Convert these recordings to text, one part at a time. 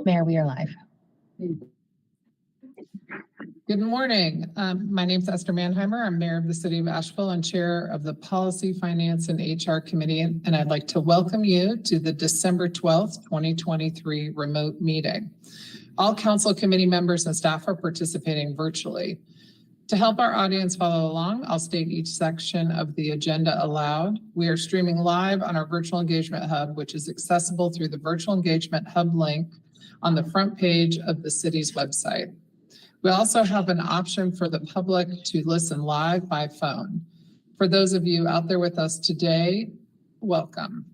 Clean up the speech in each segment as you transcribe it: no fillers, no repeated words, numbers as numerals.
Mayor, we are live. Good morning. My name is Esther Mannheimer. I'm Mayor of the City of Asheville and Chair of the Policy, Finance, and HR Committee. And I'd like to welcome you to the December 12th, 2023 remote meeting. All council committee members and staff are participating virtually. To help our audience follow along, I'll state each section of the agenda aloud. We are streaming live on our Virtual Engagement Hub, which is accessible through the Virtual Engagement Hub link on the front page of the city's website. We also have an option for the public to listen live by phone. For those of you out there with us today, welcome.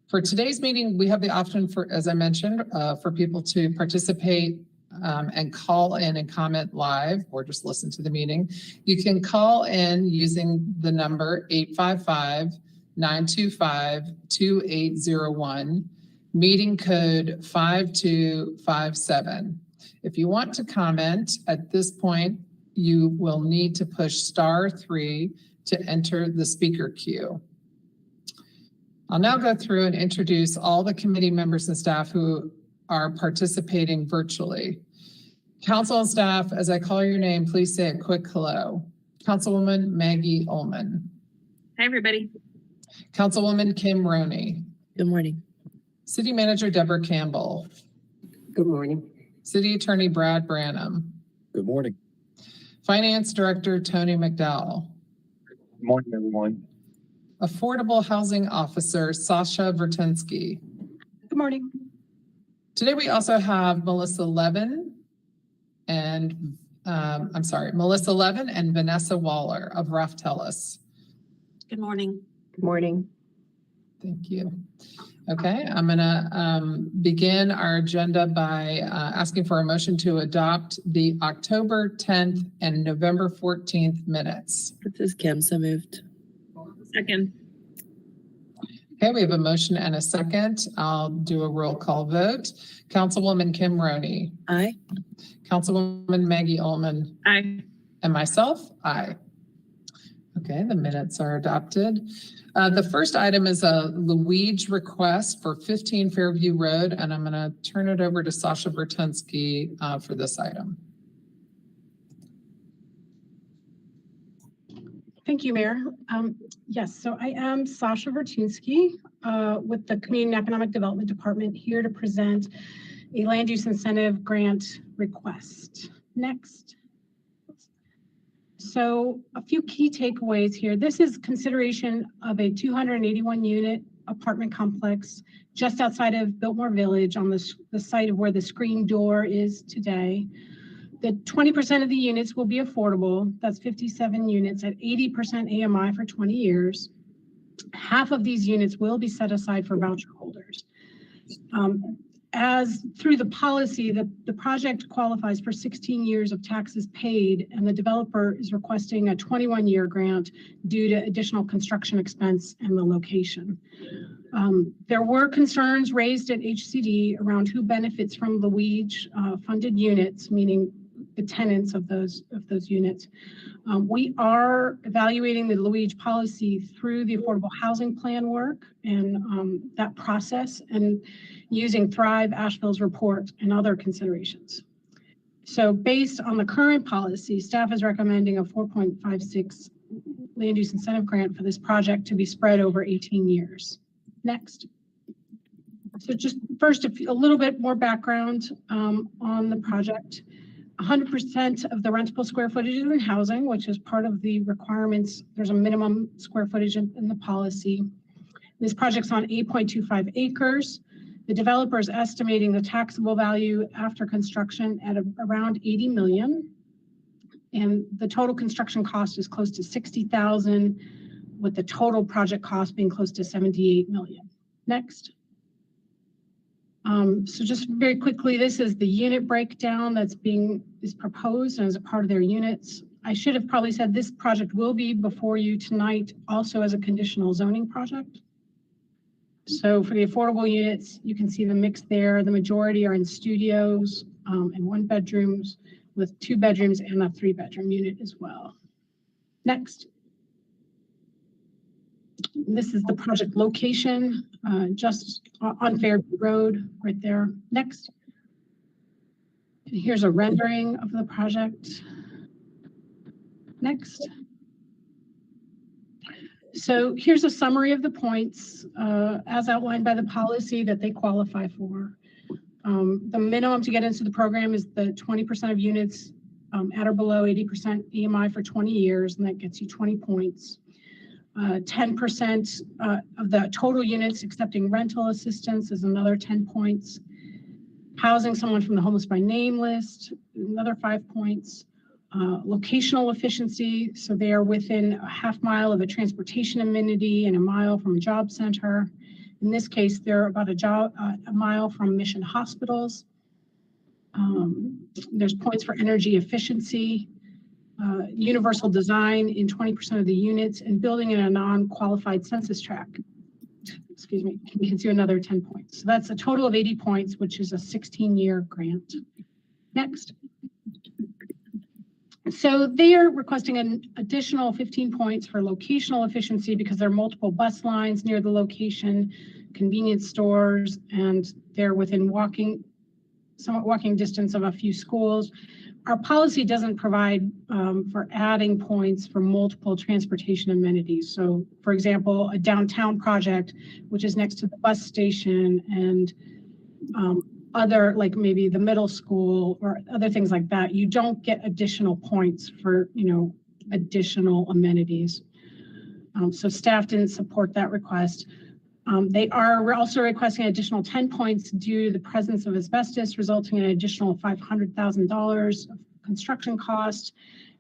For today's meeting, we have the option for, as I mentioned, for people to participate and call in and comment live or just listen to the meeting. You can call in using the number 855-925-2801, meeting code 5257. If you want to comment at this point, you will need to push *3 to enter the speaker queue. I'll now go through and introduce all the committee members and staff who are participating virtually. Council and staff, as I call your name, please say a quick hello. Councilwoman Maggie Ullman. Hi, everybody. Councilwoman Kim Roney. Good morning. City Manager Deborah Campbell. Good morning. City Attorney Brad Branham. Good morning. Finance Director Tony McDowell. Good morning, everyone. Affordable Housing Officer Sasha Vertinsky. Good morning. Today we also have Melissa Levin and Melissa Levin and Vanessa Waller of Raftellus. Good morning. Good morning. Thank you. Okay, I'm gonna begin our agenda by asking for a motion to adopt the October 10th and November 14th minutes. This is Kim, so moved. Second. Okay, we have a motion and a second. I'll do a roll call vote. Councilwoman Kim Roney. Aye. Councilwoman Maggie Ullman. Aye. And myself, aye. Okay, the minutes are adopted. The first item is a Luigi request for 15 Fairview Road, and I'm going to turn it over to Sasha Vertinsky for this item. Thank you, Mayor. Yes, so I am Sasha Vertinsky with the Community and Economic Development Department, here to present a land use incentive grant request. Next. So a few key takeaways here. This is consideration of a 281 unit apartment complex just outside of Biltmore Village on the site of where the screen door is today. The 20% of the units will be affordable. That's 57 units at 80% AMI for 20 years. Half of these units will be set aside for voucher holders. As through the policy, the project qualifies for 16 years of taxes paid, and the developer is requesting a 21-year grant due to additional construction expense and the location. There were concerns raised at HCD around who benefits from the Luigi funded units, meaning the tenants of those units. We are evaluating the Luigi policy through the affordable housing plan work and that process, and using Thrive Asheville's report and other considerations. So based on the current policy, staff is recommending a 4.56 land use incentive grant for this project to be spread over 18 years. Next. So just first, a little bit more background on the project. 100% of the rentable square footage is in housing, which is part of the requirements. There's a minimum square footage in the policy. This project's on 8.25 acres. The developer is estimating the taxable value after construction at around 80 million. And the total construction cost is close to 60,000, with the total project cost being close to 78 million. Next. So just very quickly, this is the unit breakdown is proposed and as a part of their units. I should have probably said this project will be before you tonight also as a conditional zoning project. So for the affordable units, you can see the mix there. The majority are in studios and 1 bedrooms, with 2 bedrooms and a 3-bedroom unit as well. Next. This is the project location, just on Fairview Road, right there. Next. And here's a rendering of the project. Next. So here's a summary of the points as outlined by the policy that they qualify for. The minimum to get into the program is the 20% of units at or below 80% EMI for 20 years, and that gets you 20 points. 10% of the total units accepting rental assistance is another 10 points. Housing someone from the homeless by name list, another 5 points. Locational efficiency, so they are within a half mile of a transportation amenity and a mile from a job center. In this case, they're about a mile from mission hospitals. There's points for energy efficiency, universal design in 20% of the units, and building in a non-qualified census tract. Excuse me, gets you another 10 points. So that's a total of 80 points, which is a 16-year grant. Next. So they are requesting an additional 15 points for locational efficiency because there are multiple bus lines near the location, convenience stores, and they're within somewhat walking distance of a few schools. Our policy doesn't provide for adding points for multiple transportation amenities. So for example, a downtown project, which is next to the bus station and other, like maybe the middle school or other things like that, you don't get additional points for, additional amenities. So staff didn't support that request. They are also requesting an additional 10 points due to the presence of asbestos, resulting in an additional $500,000 of construction cost.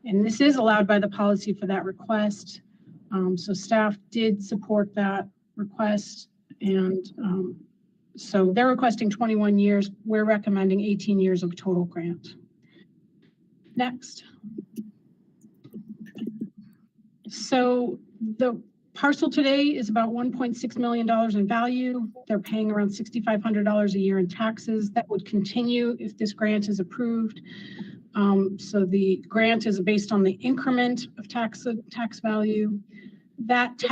And this is allowed by the policy for that request. So staff did support that request. And so they're requesting 21 years. We're recommending 18 years of total grant. Next. So the parcel today is about $1.6 million in value. They're paying around $6,500 a year in taxes. That would continue if this grant is approved. So the grant is based on the increment of tax value. That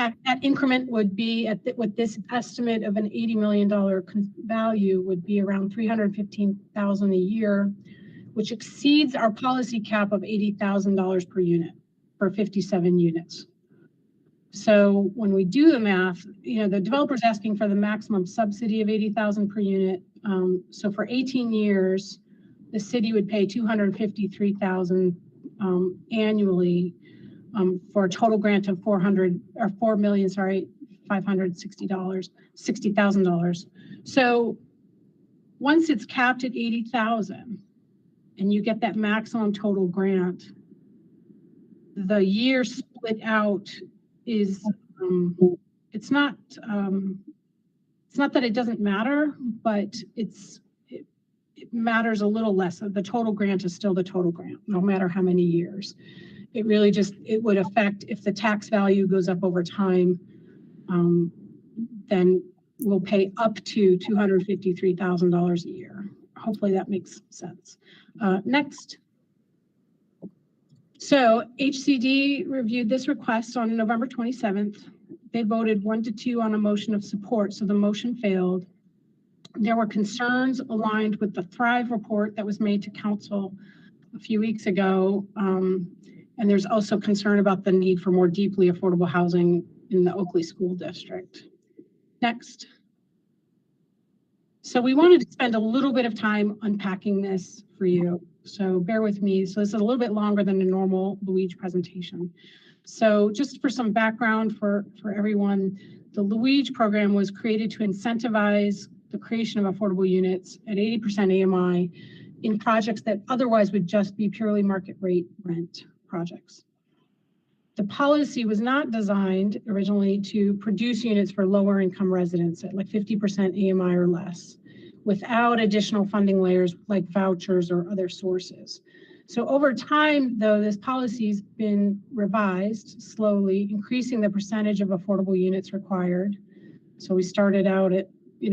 increment would be with this estimate of an $80 million value would be around $315,000 a year, which exceeds our policy cap of $80,000 per unit for 57 units. So when we do the math, the developer's asking for the maximum subsidy of $80,000 per unit. So for 18 years, the city would pay $253,000 annually. For a total grant of $60,000. So once it's capped at 80,000 and you get that maximum total grant, the year split out is it's not that it doesn't matter, but it matters a little less. The total grant is still the total grant, no matter how many years. It really it would affect if the tax value goes up over time, then we'll pay up to $253,000 a year. Hopefully that makes sense. Next. So HCD reviewed this request on November 27th. They voted 1-2 on a motion of support, so the motion failed. There were concerns aligned with the Thrive report that was made to council a few weeks ago. And there's also concern about the need for more deeply affordable housing in the Oakley School District. Next. So we wanted to spend a little bit of time unpacking this for you. So bear with me. So this is a little bit longer than a normal Luigi presentation. So just for some background for everyone, the Luigi program was created to incentivize the creation of affordable units at 80% AMI in projects that otherwise would just be purely market rate rent projects. The policy was not designed originally to produce units for lower income residents at like 50% AMI or less, without additional funding layers like vouchers or other sources. So over time, though, this policy's been revised slowly, increasing the percentage of affordable units required. So we started out at,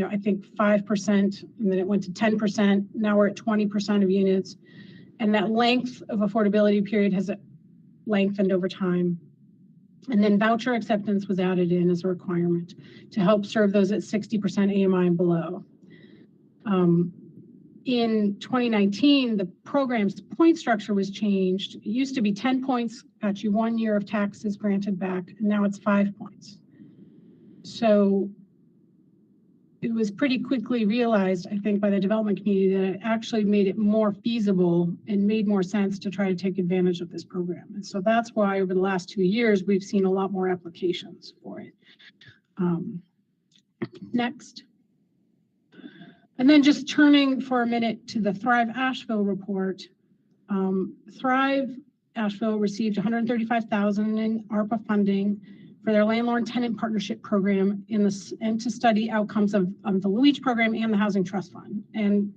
I think 5%, and then it went to 10%. Now we're at 20% of units. And that length of affordability period has lengthened over time. And then voucher acceptance was added in as a requirement to help serve those at 60% AMI and below. in 2019, the program's point structure was changed. It used to be 10 points, got you 1 year of taxes granted back, and now it's 5 points. So it was pretty quickly realized, I think, by the development community that it actually made it more feasible and made more sense to try to take advantage of this program. And so that's why over the last 2 years, we've seen a lot more applications for it. Next. And then just turning for a minute to the Thrive Asheville report. Thrive Asheville received $135,000 in ARPA funding for their landlord tenant partnership program and to study outcomes of the Luigi program and the Housing Trust Fund. And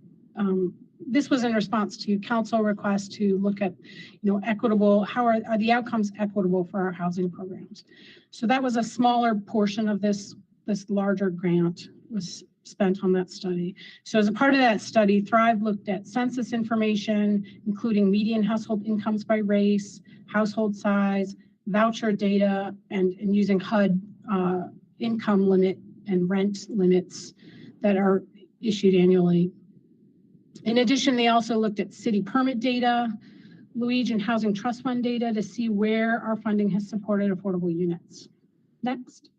this was in response to council requests to look at, equitable, how are the outcomes equitable for our housing programs. So that was a smaller portion of this larger grant was spent on that study. So as a part of that study, Thrive looked at census information, including median household incomes by race, household size, voucher data, and using HUD income limit and rent limits that are issued annually. In addition, they also looked at city permit data, Luigi and Housing Trust Fund data to see where our funding has supported affordable units. Next.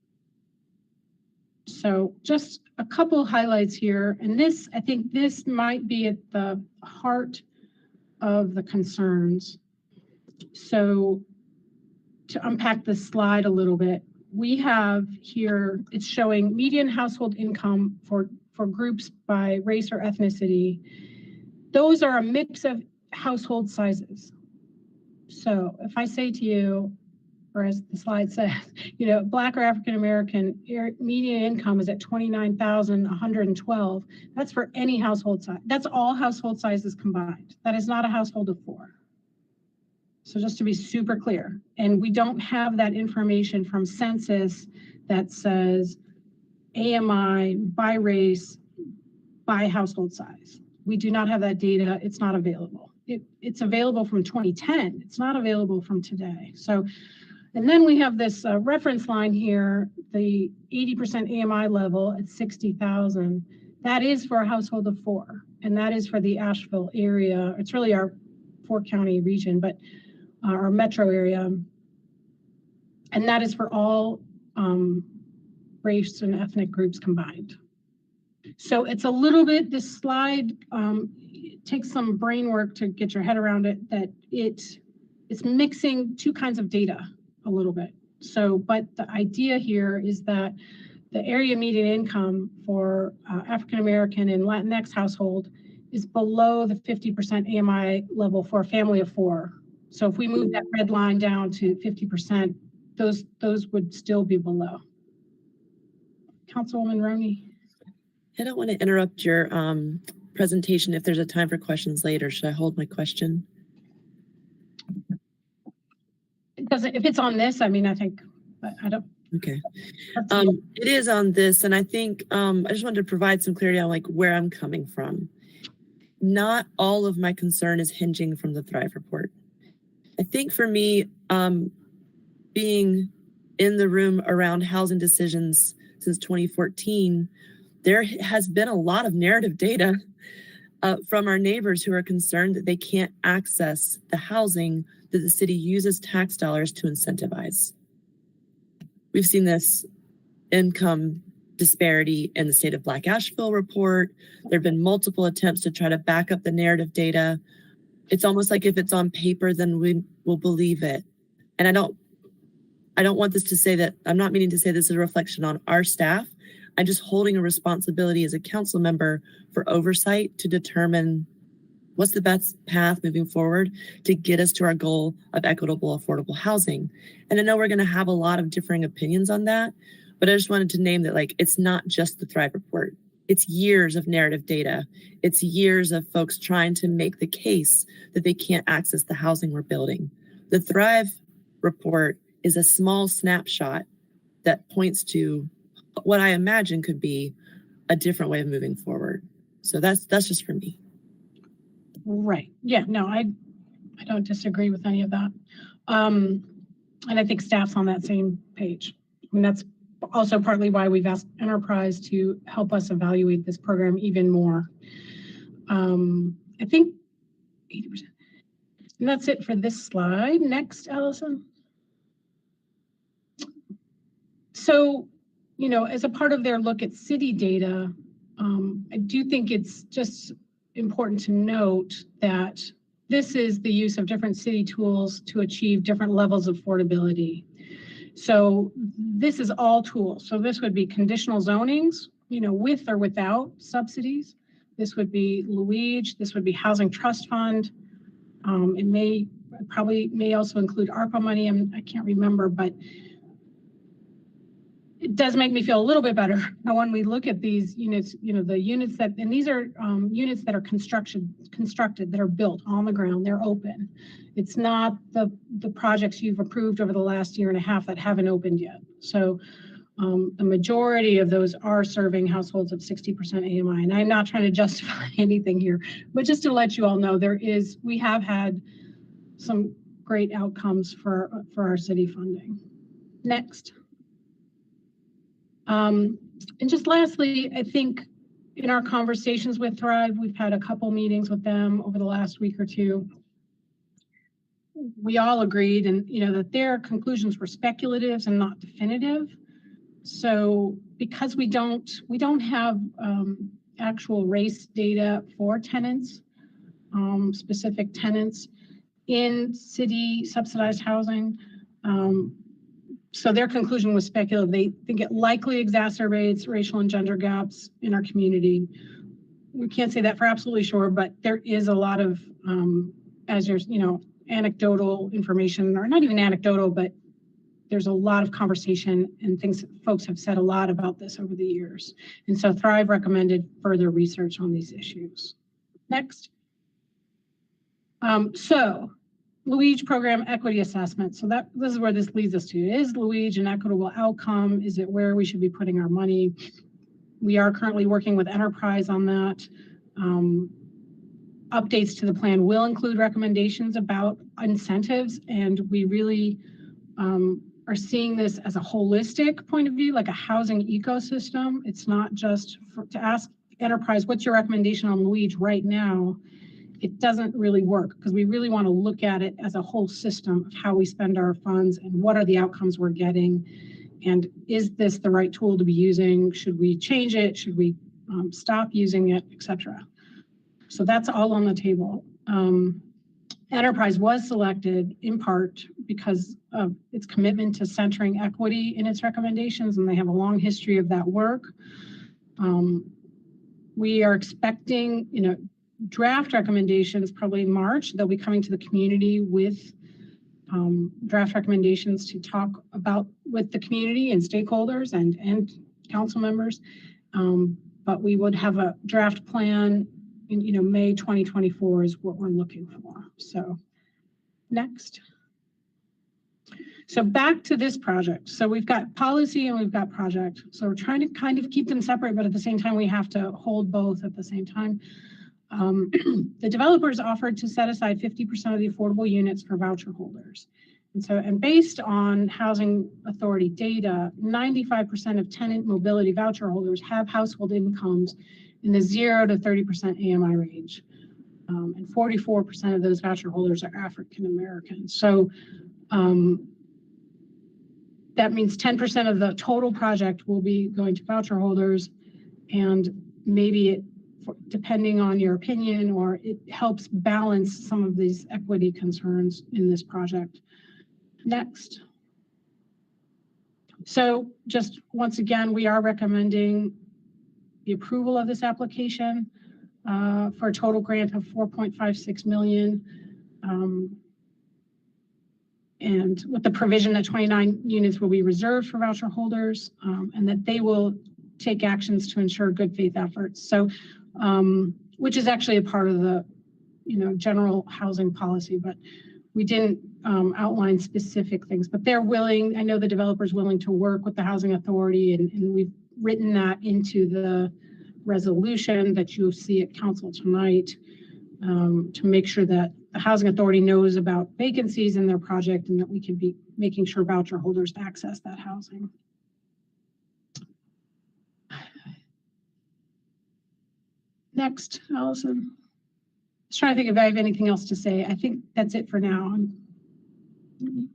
So just a couple highlights here, and I think this might be at the heart of the concerns. So to unpack this slide a little bit, we have here, it's showing median household income for groups by race or ethnicity. Those are a mix of household sizes. So if I say to you, or as the slide says, Black or African American median income is at $29,112. That's for any household size. That's all household sizes combined. That is not a household of 4. So just to be super clear, and we don't have that information from census that says AMI by race, by household size. We do not have that data. It's not available. It's available from 2010. It's not available from today. So, and then we have this reference line here, the 80% AMI level at 60,000. That is for a household of 4, and that is for the Asheville area. It's really our 4-county region, but our metro area. And that is for all race and ethnic groups combined. So it's a little bit, this slide takes some brain work to get your head around it, that it's mixing 2 kinds of data a little bit. So, but the idea here is that the area median income for African-American and Latinx household is below the 50% AMI level for a family of 4. So if we move that red line down to 50%, those would still be below. Councilwoman Roney. I don't want to interrupt your presentation if there's a time for questions later. Should I hold my question? If it's on this, I mean, I think, I don't. Okay. It is on this, and I think I just wanted to provide some clarity on where I'm coming from. Not all of my concern is hinging from the Thrive report. I think for me, being in the room around housing decisions since 2014, there has been a lot of narrative data from our neighbors who are concerned that they can't access the housing that the city uses tax dollars to incentivize. We've seen this income disparity in the State of Black Asheville report. There have been multiple attempts to try to back up the narrative data. It's almost like if it's on paper, then we will believe it. And I don't want this to say that, I'm not meaning to say this is a reflection on our staff. I'm just holding a responsibility as a council member for oversight to determine what's the best path moving forward to get us to our goal of equitable, affordable housing. And I know we're going to have a lot of differing opinions on that, but I just wanted to name that it's not just the Thrive report. It's years of narrative data. It's years of folks trying to make the case that they can't access the housing we're building. The Thrive report is a small snapshot that points to what I imagine could be a different way of moving forward. So that's just for me. Right. Yeah, no, I don't disagree with any of that. And I think staff's on that same page. I mean, that's also partly why we've asked Enterprise to help us evaluate this program even more. I think 80%. And that's it for this slide. Next, Allison. So, you know, as a part of their look at city data, I do think it's just important to note that this is the use of different city tools to achieve different levels of affordability. So this is all tools. So this would be conditional zonings, you know, with or without subsidies. This would be LUIGE. This would be Housing Trust Fund. It probably may also include ARPA money. I can't remember, but it does make me feel a little bit better when we look at these units, you know, the units that, and these are units that are constructed, that are built on the ground, they're open. It's not the projects you've approved over the last year and a half that haven't opened yet. So the majority of those are serving households of 60% AMI. And I'm not trying to justify anything here, but just to let you all know, we have had some great outcomes for our city funding. Next. And just lastly, I think in our conversations with Thrive, we've had a couple meetings with them over the last week or two. We all agreed, and you know, that their conclusions were speculative and not definitive. So because we don't have actual race data for tenants, specific tenants in city subsidized housing, so their conclusion was speculative. They think it likely exacerbates racial and gender gaps in our community. We can't say that for absolutely sure, but there is a lot of, as you're, you know, anecdotal information, or not even anecdotal, but there's a lot of conversation and things. Folks have said a lot about this over the years. And so Thrive recommended further research on these issues. Next. So LUIGE program equity assessment. So this is where this leads us to. Is LUIGE an equitable outcome? Is it where we should be putting our money? We are currently working with Enterprise on that. Updates to the plan will include recommendations about incentives, and we really are seeing this as a holistic point of view, like a housing ecosystem. It's not just to ask Enterprise, what's your recommendation on LUIGE right now? It doesn't really work, because we really want to look at it as a whole system of how we spend our funds and what are the outcomes we're getting. And is this the right tool to be using? Should we change it? Should we stop using it, etc.? So that's all on the table. Enterprise was selected in part because of its commitment to centering equity in its recommendations, and they have a long history of that work. We are expecting, you know, draft recommendations probably in March. They'll be coming to the community with draft recommendations to talk about with the community and stakeholders and council members. But we would have a draft plan in, you know, May 2024 is what we're looking for. So next. So back to this project. So we've got policy and we've got project. So we're trying to kind of keep them separate, but at the same time, we have to hold both at the same time. The developers offered to set aside 50% of the affordable units for voucher holders. And based on Housing Authority data, 95% of tenant mobility voucher holders have household incomes in the 0 to 30% AMI range. And 44% of those voucher holders are African American. So that means 10% of the total project will be going to voucher holders, and maybe it, depending on your opinion, or it helps balance some of these equity concerns in this project. Next. So just once again, we are recommending the approval of this application for a total grant of $4.56 million. And with the provision that 29 units will be reserved for voucher holders, and that they will take actions to ensure good faith efforts. So, which is actually a part of the, you know, general housing policy, but we didn't outline specific things. But they're willing. I know the developer's willing to work with the Housing Authority, and we've written that into the resolution that you'll see at council tonight, to make sure that the Housing Authority knows about vacancies in their project, and that we can be making sure voucher holders access that housing. Next, Allison. Just trying to think if I have anything else to say. I think that's it for now.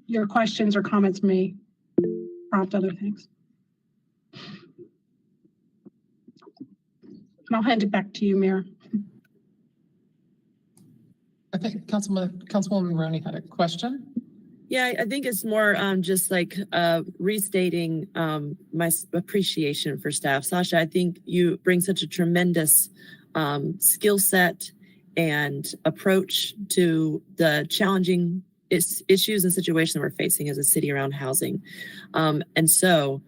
Your questions or comments may prompt other things. And I'll hand it back to you, Mayor. I think Councilwoman Maroney had a question. Yeah, I think it's more just like restating my appreciation for staff. Sasha, I think you bring such a tremendous skill set and approach to the challenging issues and situations we're facing as a city around housing. And so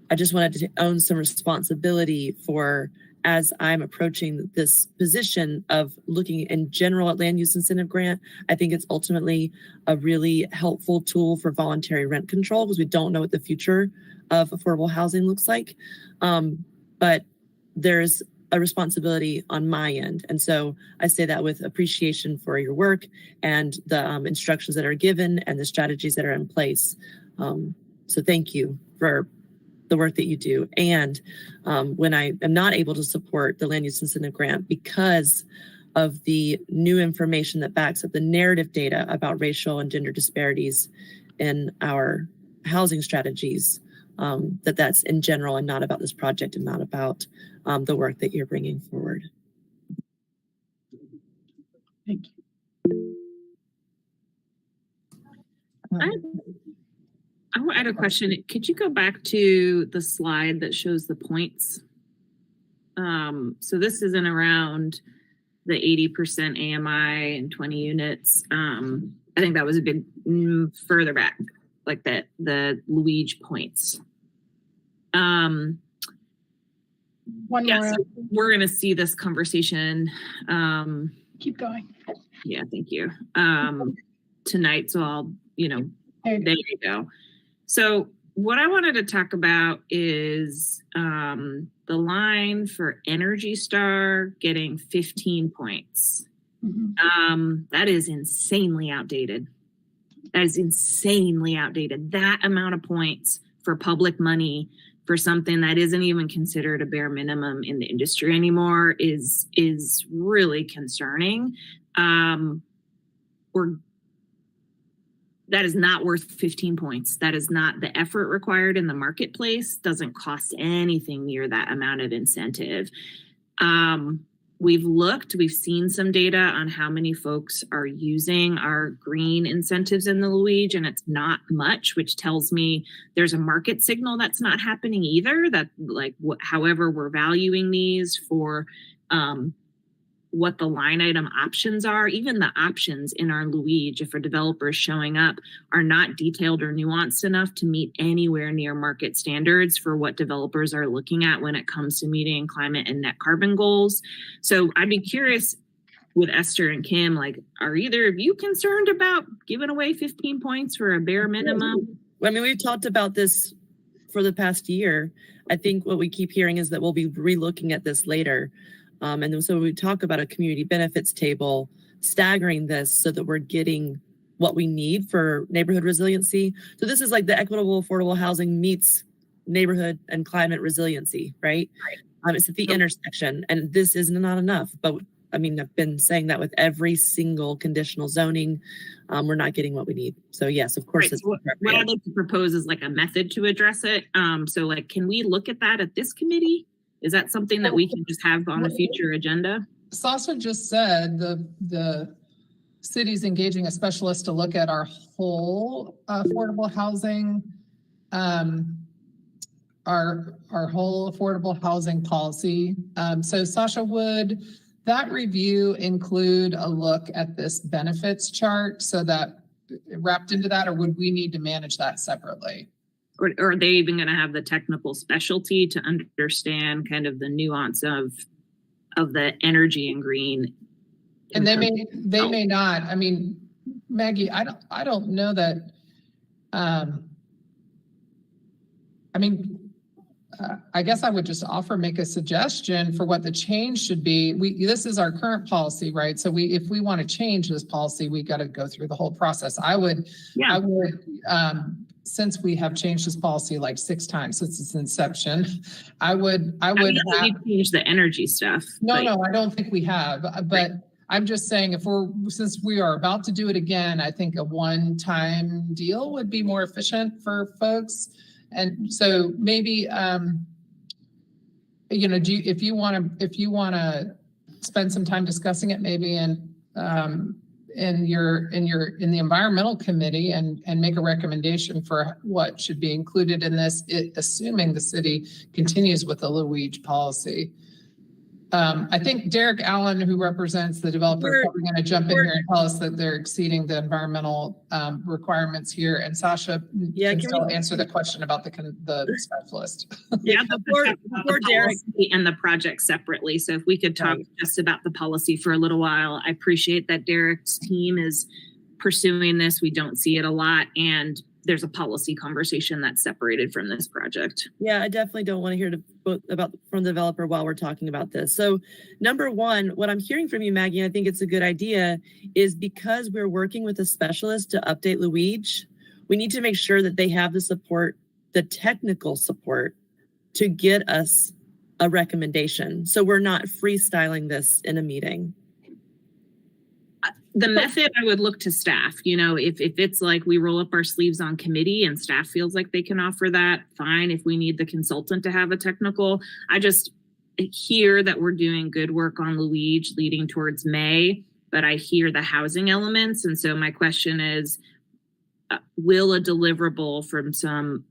I just wanted to own some responsibility for, as I'm approaching this position of looking in general at land use incentive grant, I think it's ultimately a really helpful tool for voluntary rent control because we don't know what the future of affordable housing looks like. But there's a responsibility on my end. And so I say that with appreciation for your work and the instructions that are given and the strategies that are in place. So thank you for the work that you do. And when I am not able to support the land use incentive grant because of the new information that backs up the narrative data about racial and gender disparities in our housing strategies, that's in general and not about this project and not about the work that you're bringing forward. Thank you. I want to add a question. Could you go back to the slide that shows the points? So this isn't around the 80% AMI and 20 units. I think that was a bit further back, like the Luigi points. One Yeah, more. so we're going to see this conversation. Keep going. Yeah, thank you. Tonight, so I'll, There there you go. So what I wanted to talk about is the line for Energy Star getting 15 points. That is insanely outdated. That is insanely outdated. That amount of points for public money for something that isn't even considered a bare minimum in the industry anymore is really concerning. That is not worth 15 points. That is not the effort required in the marketplace. Doesn't cost anything near that amount of incentive. We've seen some data on how many folks are using our green incentives in the Luigi, and it's not much, which tells me there's a market signal that's not happening either. That however we're valuing these for what the line item options are, even the options in our Luigi, if a developer is showing up, are not detailed or nuanced enough to meet anywhere near market standards for what developers are looking at when it comes to meeting climate and net carbon goals. So I'd be curious with Esther and Kim, are either of you concerned about giving away 15 points for a bare minimum? I mean, we've talked about this for the past year. I think what we keep hearing is that we'll be relooking at this later. And so we talk about a community benefits table, staggering this so that we're getting what we need for neighborhood resiliency. So this is like the equitable, affordable housing meets neighborhood and climate resiliency, right? It's at the intersection, and this is not enough. But I mean, I've been saying that with every single conditional zoning, we're not getting what we need. So yes, of course. Right, so what I'd like to propose is a method to address it. So can we look at that at this committee? Is that something that we can just have on a future agenda? Sasha just said the city's engaging a specialist to look at our whole affordable housing, our whole affordable housing policy. So Sasha, would that review include a look at this benefits chart so that wrapped into that, or would we need to manage that separately? Or are they even going to have the technical specialty to understand kind of the nuance of the energy and green? And they may not. I mean, Maggie, I don't know that. I guess I would just make a suggestion for what the change should be. This is our current policy, right? So if we want to change this policy, we got to go through the whole process. I would since we have changed this policy like 6 times since its inception, I would I have. know that we've changed the energy stuff. No, I don't think we have, but I'm just saying since we are about to do it again, I think a one-time deal would be more efficient for folks. And so maybe, if you want to spend some time discussing it, maybe in the environmental committee and make a recommendation for what should be included in this, assuming the city continues with the Luigi policy. I think Derek Allen, who represents the developer, is probably going to jump in here and tell us that they're exceeding the environmental requirements here. And Sasha can still answer the question about the specialist. Yeah, before Derek and the project separately. So if we could talk just about the policy for a little while, I appreciate that Derek's team is pursuing this. We don't see it a lot, and there's a policy conversation that's separated from this project. Yeah, I definitely don't want to hear from the developer while we're talking about this. So number one, what I'm hearing from you, Maggie, and I think it's a good idea, is because we're working with a specialist to update Luigi, we need to make sure that they have the support, the technical support, to get us a recommendation. So we're not freestyling this in a meeting. The method, I would look to staff. If it's like we roll up our sleeves on committee and staff feels like they can offer that, fine. If we need the consultant to have a technical, I just hear that we're doing good work on Luigi leading towards May, but I hear the housing elements. And so my question is, will a deliverable from some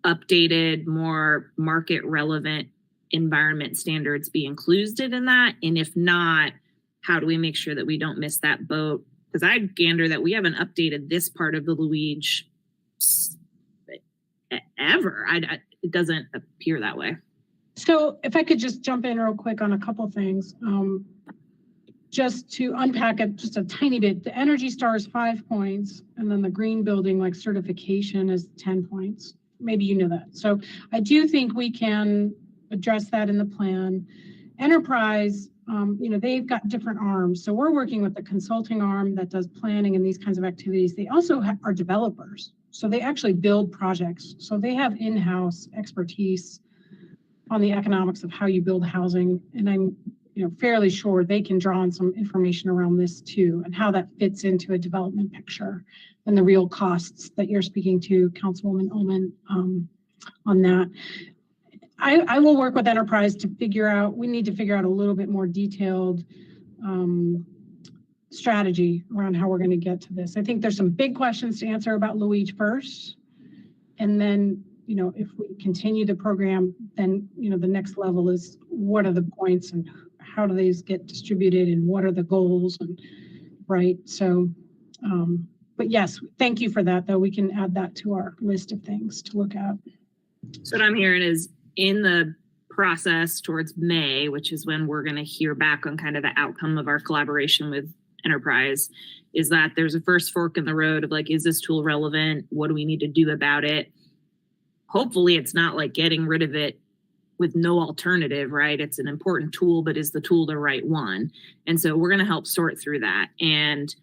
updated, more market relevant environment standards be included in that? And if not, how do we make sure that we don't miss that boat? Because I gander that we haven't updated this part of the Luigi ever. It doesn't appear that way. So if I could just jump in real quick on a couple things, just to unpack it just a tiny bit. The Energy Star is 5 points, and then the green building certification is 10 points. Maybe you know that. So I do think we can address that in the plan. Enterprise, they've got different arms. So we're working with the consulting arm that does planning and these kinds of activities. They also are developers. So they actually build projects. So they have in-house expertise on the economics of how you build housing. And I'm fairly sure they can draw on some information around this too, and how that fits into a development picture and the real costs that you're speaking to, Councilwoman Ullman, on that. I will work with Enterprise to we need to figure out a little bit more detailed strategy around how we're going to get to this. I think there's some big questions to answer about Luigi first. And then, if we continue the program, then, the next level is what are the points and how do these get distributed and what are the goals, and right? So, but yes, thank you for that, though. We can add that to our list of things to look at. So what I'm hearing is, in the process towards May, which is when we're going to hear back on kind of the outcome of our collaboration with Enterprise, is that there's a first fork in the road of is this tool relevant? What do we need to do about it? Hopefully it's not like getting rid of it with no alternative, right? It's an important tool, but is the tool the right one? And so we're going to help sort through that. And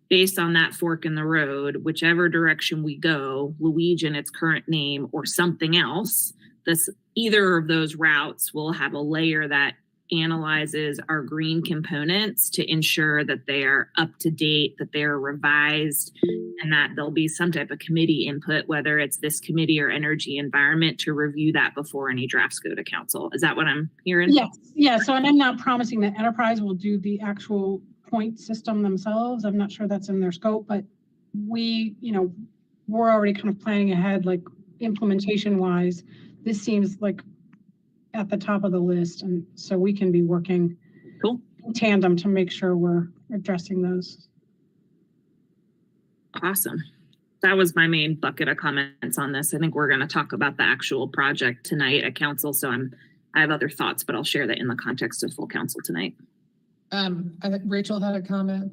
based on that fork in the road, whichever direction we go, Luigi in its current name or something else, either of those routes will have a layer that analyzes our green components to ensure that they are up to date, that they are revised, and that there'll be some type of committee input, whether it's this committee or energy environment, to review that before any drafts go to council. Is that what I'm hearing? Yes. Yeah. So, and I'm not promising that Enterprise will do the actual point system themselves. I'm not sure that's in their scope, but we're already kind of planning ahead, implementation wise. This seems like at the top of the list, and so we can be working in tandem to make sure we're addressing those. Awesome. That was my main bucket of comments on this. I think we're going to talk about the actual project tonight at council, so I have other thoughts, but I'll share that in the context of full council tonight. I think Rachel had a comment.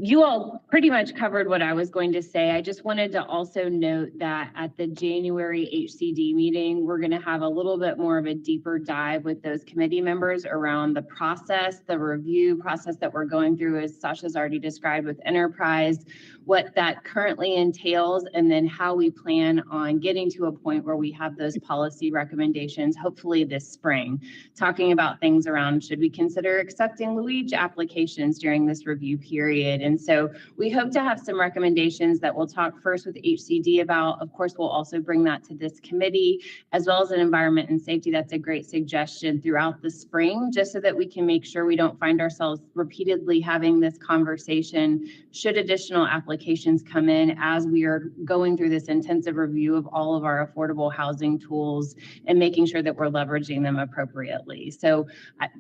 You all pretty much covered what I was going to say. I just wanted to also note that at the January HCD meeting, we're going to have a little bit more of a deeper dive with those committee members around the process, the review process that we're going through, as Sasha's already described with Enterprise, what that currently entails, and then how we plan on getting to a point where we have those policy recommendations, hopefully this spring, talking about things around, should we consider accepting Luigi applications during this review period? And so we hope to have some recommendations that we'll talk first with HCD about. Of course, we'll also bring that to this committee, as well as an environment and safety. That's a great suggestion throughout the spring, just so that we can make sure we don't find ourselves repeatedly having this conversation should additional applications come in as we are going through this intensive review of all of our affordable housing tools and making sure that we're leveraging them appropriately. So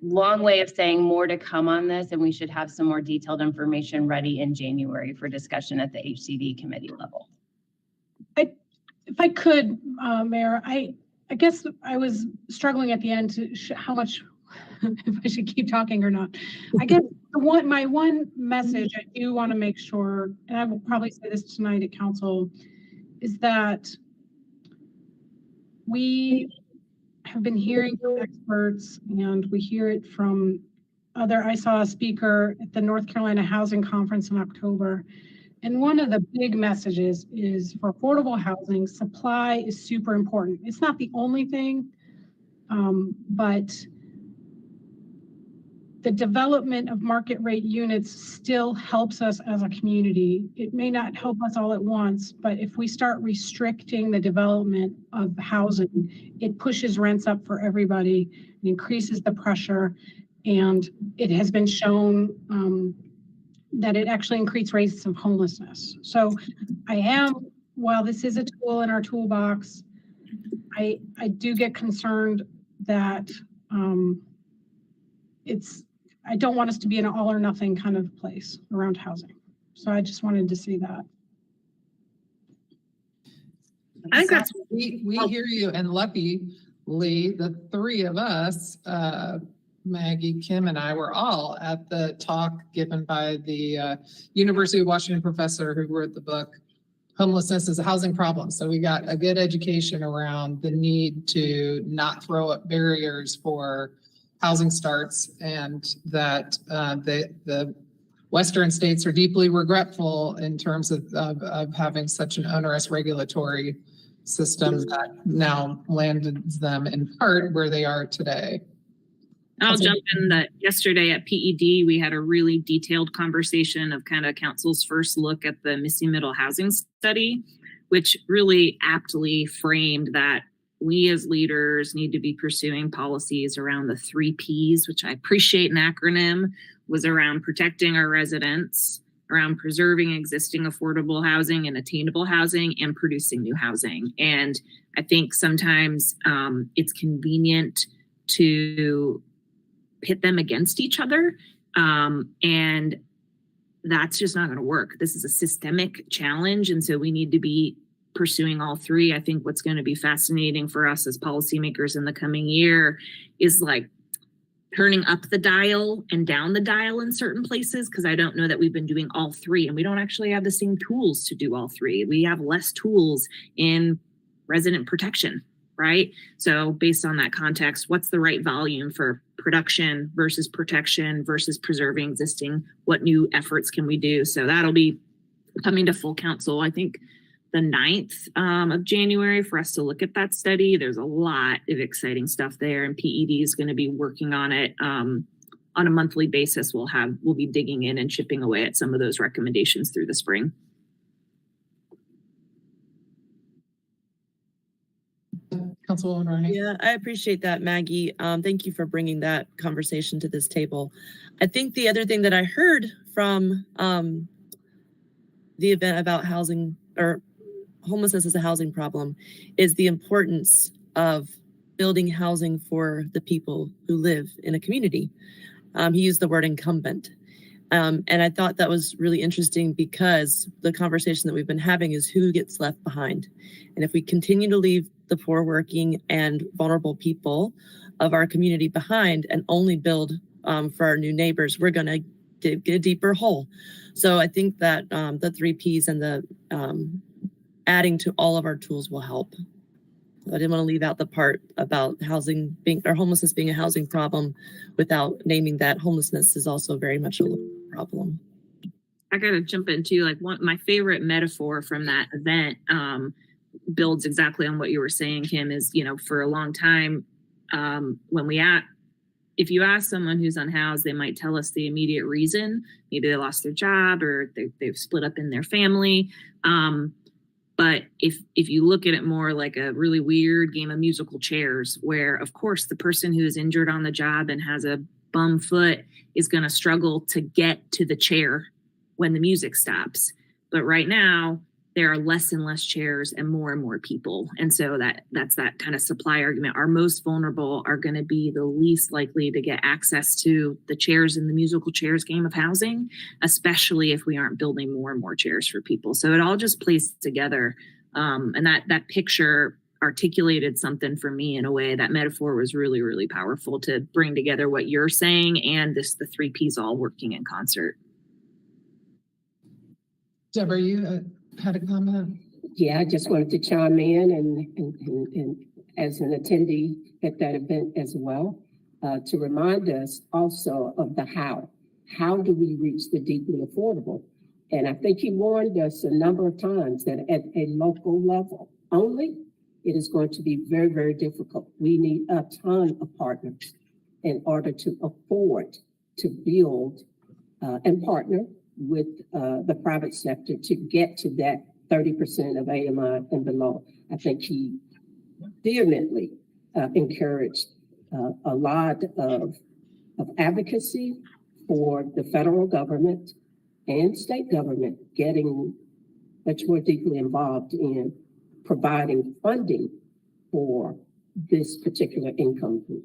long way of saying more to come on this, and we should have some more detailed information ready in January for discussion at the HCD committee level. If I could, Mayor, I guess I was struggling at the end to how much, if I should keep talking or not. I guess my one message I do want to make sure, and I will probably say this tonight at council, is that we have been hearing from experts, and we hear it from I saw a speaker at the North Carolina Housing Conference in October, and one of the big messages is for affordable housing, supply is super important. It's not the only thing, but the development of market rate units still helps us as a community. It may not help us all at once, but if we start restricting the development of housing, it pushes rents up for everybody, it increases the pressure. And it has been shown that it actually increased rates of homelessness. So while this is a tool in our toolbox, I do get concerned that I don't want us to be in an all or nothing kind of place around housing. So I just wanted to say that. I think that's, we hear you, and luckily the three of us, Maggie, Kim, and I were all at the talk given by the University of Washington professor who wrote the book, Homelessness is a Housing Problem. So we got a good education around the need to not throw up barriers for housing starts, and that the Western states are deeply regretful in terms of having such an onerous regulatory system that now landed them in part where they are today. I'll jump in that yesterday at PED, we had a really detailed conversation of kind of council's first look at the missing middle housing study, which really aptly framed that we as leaders need to be pursuing policies around the 3 Ps, which I appreciate an acronym, was around protecting our residents, around preserving existing affordable housing and attainable housing, and producing new housing. And I think sometimes it's convenient to pit them against each other. And that's just not going to work. This is a systemic challenge. And so we need to be pursuing all 3. I think what's going to be fascinating for us as policymakers in the coming year is like turning up the dial and down the dial in certain places, because I don't know that we've been doing all 3, and we don't actually have the same tools to do all 3. We have less tools in resident protection, right? So based on that context, what's the right volume for production versus protection versus preserving existing? What new efforts can we do? So that'll be coming to full council, I think, the 9th of January for us to look at that study. There's a lot of exciting stuff there, and PED is going to be working on it on a monthly basis. We'll be digging in and chipping away at some of those recommendations through the spring. Councilwoman Roney. Yeah, I appreciate that, Maggie. Thank you for bringing that conversation to this table. I think the other thing that I heard from the event about housing or homelessness as a housing problem is the importance of building housing for the people who live in a community. He used the word incumbent. And I thought that was really interesting because the conversation that we've been having is who gets left behind. And if we continue to leave the poor working and vulnerable people of our community behind and only build for our new neighbors, we're going to get a deeper hole. So I think that the 3 Ps and the adding to all of our tools will help. I didn't want to leave out the part about housing being, or homelessness being a housing problem without naming that homelessness is also very much a problem. I gotta jump into like my favorite metaphor from that event builds exactly on what you were saying, Kim, is, you know, for a long time, if you ask someone who's unhoused, they might tell us the immediate reason. Maybe they lost their job or they've split up in their family. But if you look at it more like a really weird game of musical chairs, where of course the person who is injured on the job and has a bum foot is going to struggle to get to the chair when the music stops. But right now there are less and less chairs and more people. And so that's that kind of supply argument. Our most vulnerable are going to be the least likely to get access to the chairs in the musical chairs game of housing, especially if we aren't building more and more chairs for people. So it all just plays together. And that picture articulated something for me in a way. That metaphor was really, really powerful to bring together what you're saying and the 3 Ps all working in concert. Deborah, you had a comment? Yeah, I just wanted to chime in and as an attendee at that event as well, to remind us also of the how. How do we reach the deeply affordable? And I think he warned us a number of times that at a local level only, it is going to be very, very difficult. We need a ton of partners in order to afford to build and partner with the private sector to get to that 30% of AMI and below. I think he vehemently encouraged a lot of advocacy for the federal government and state government getting much more deeply involved in providing funding for this particular income group.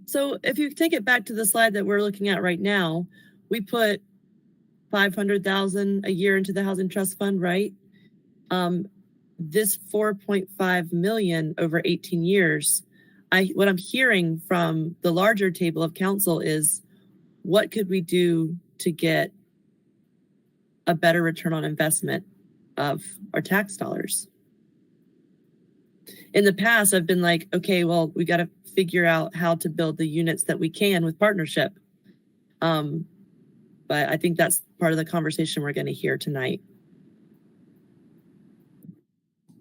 So if you take it back to the slide that we're looking at right now, we put $500,000 a year into the Housing Trust Fund, right? This $4.5 million over 18 years. What I'm hearing from the larger table of council is, what could we do to get a better return on investment of our tax dollars? In the past, I've been like, okay, well, we got to figure out how to build the units that we can with partnership. But I think that's part of the conversation we're going to hear tonight.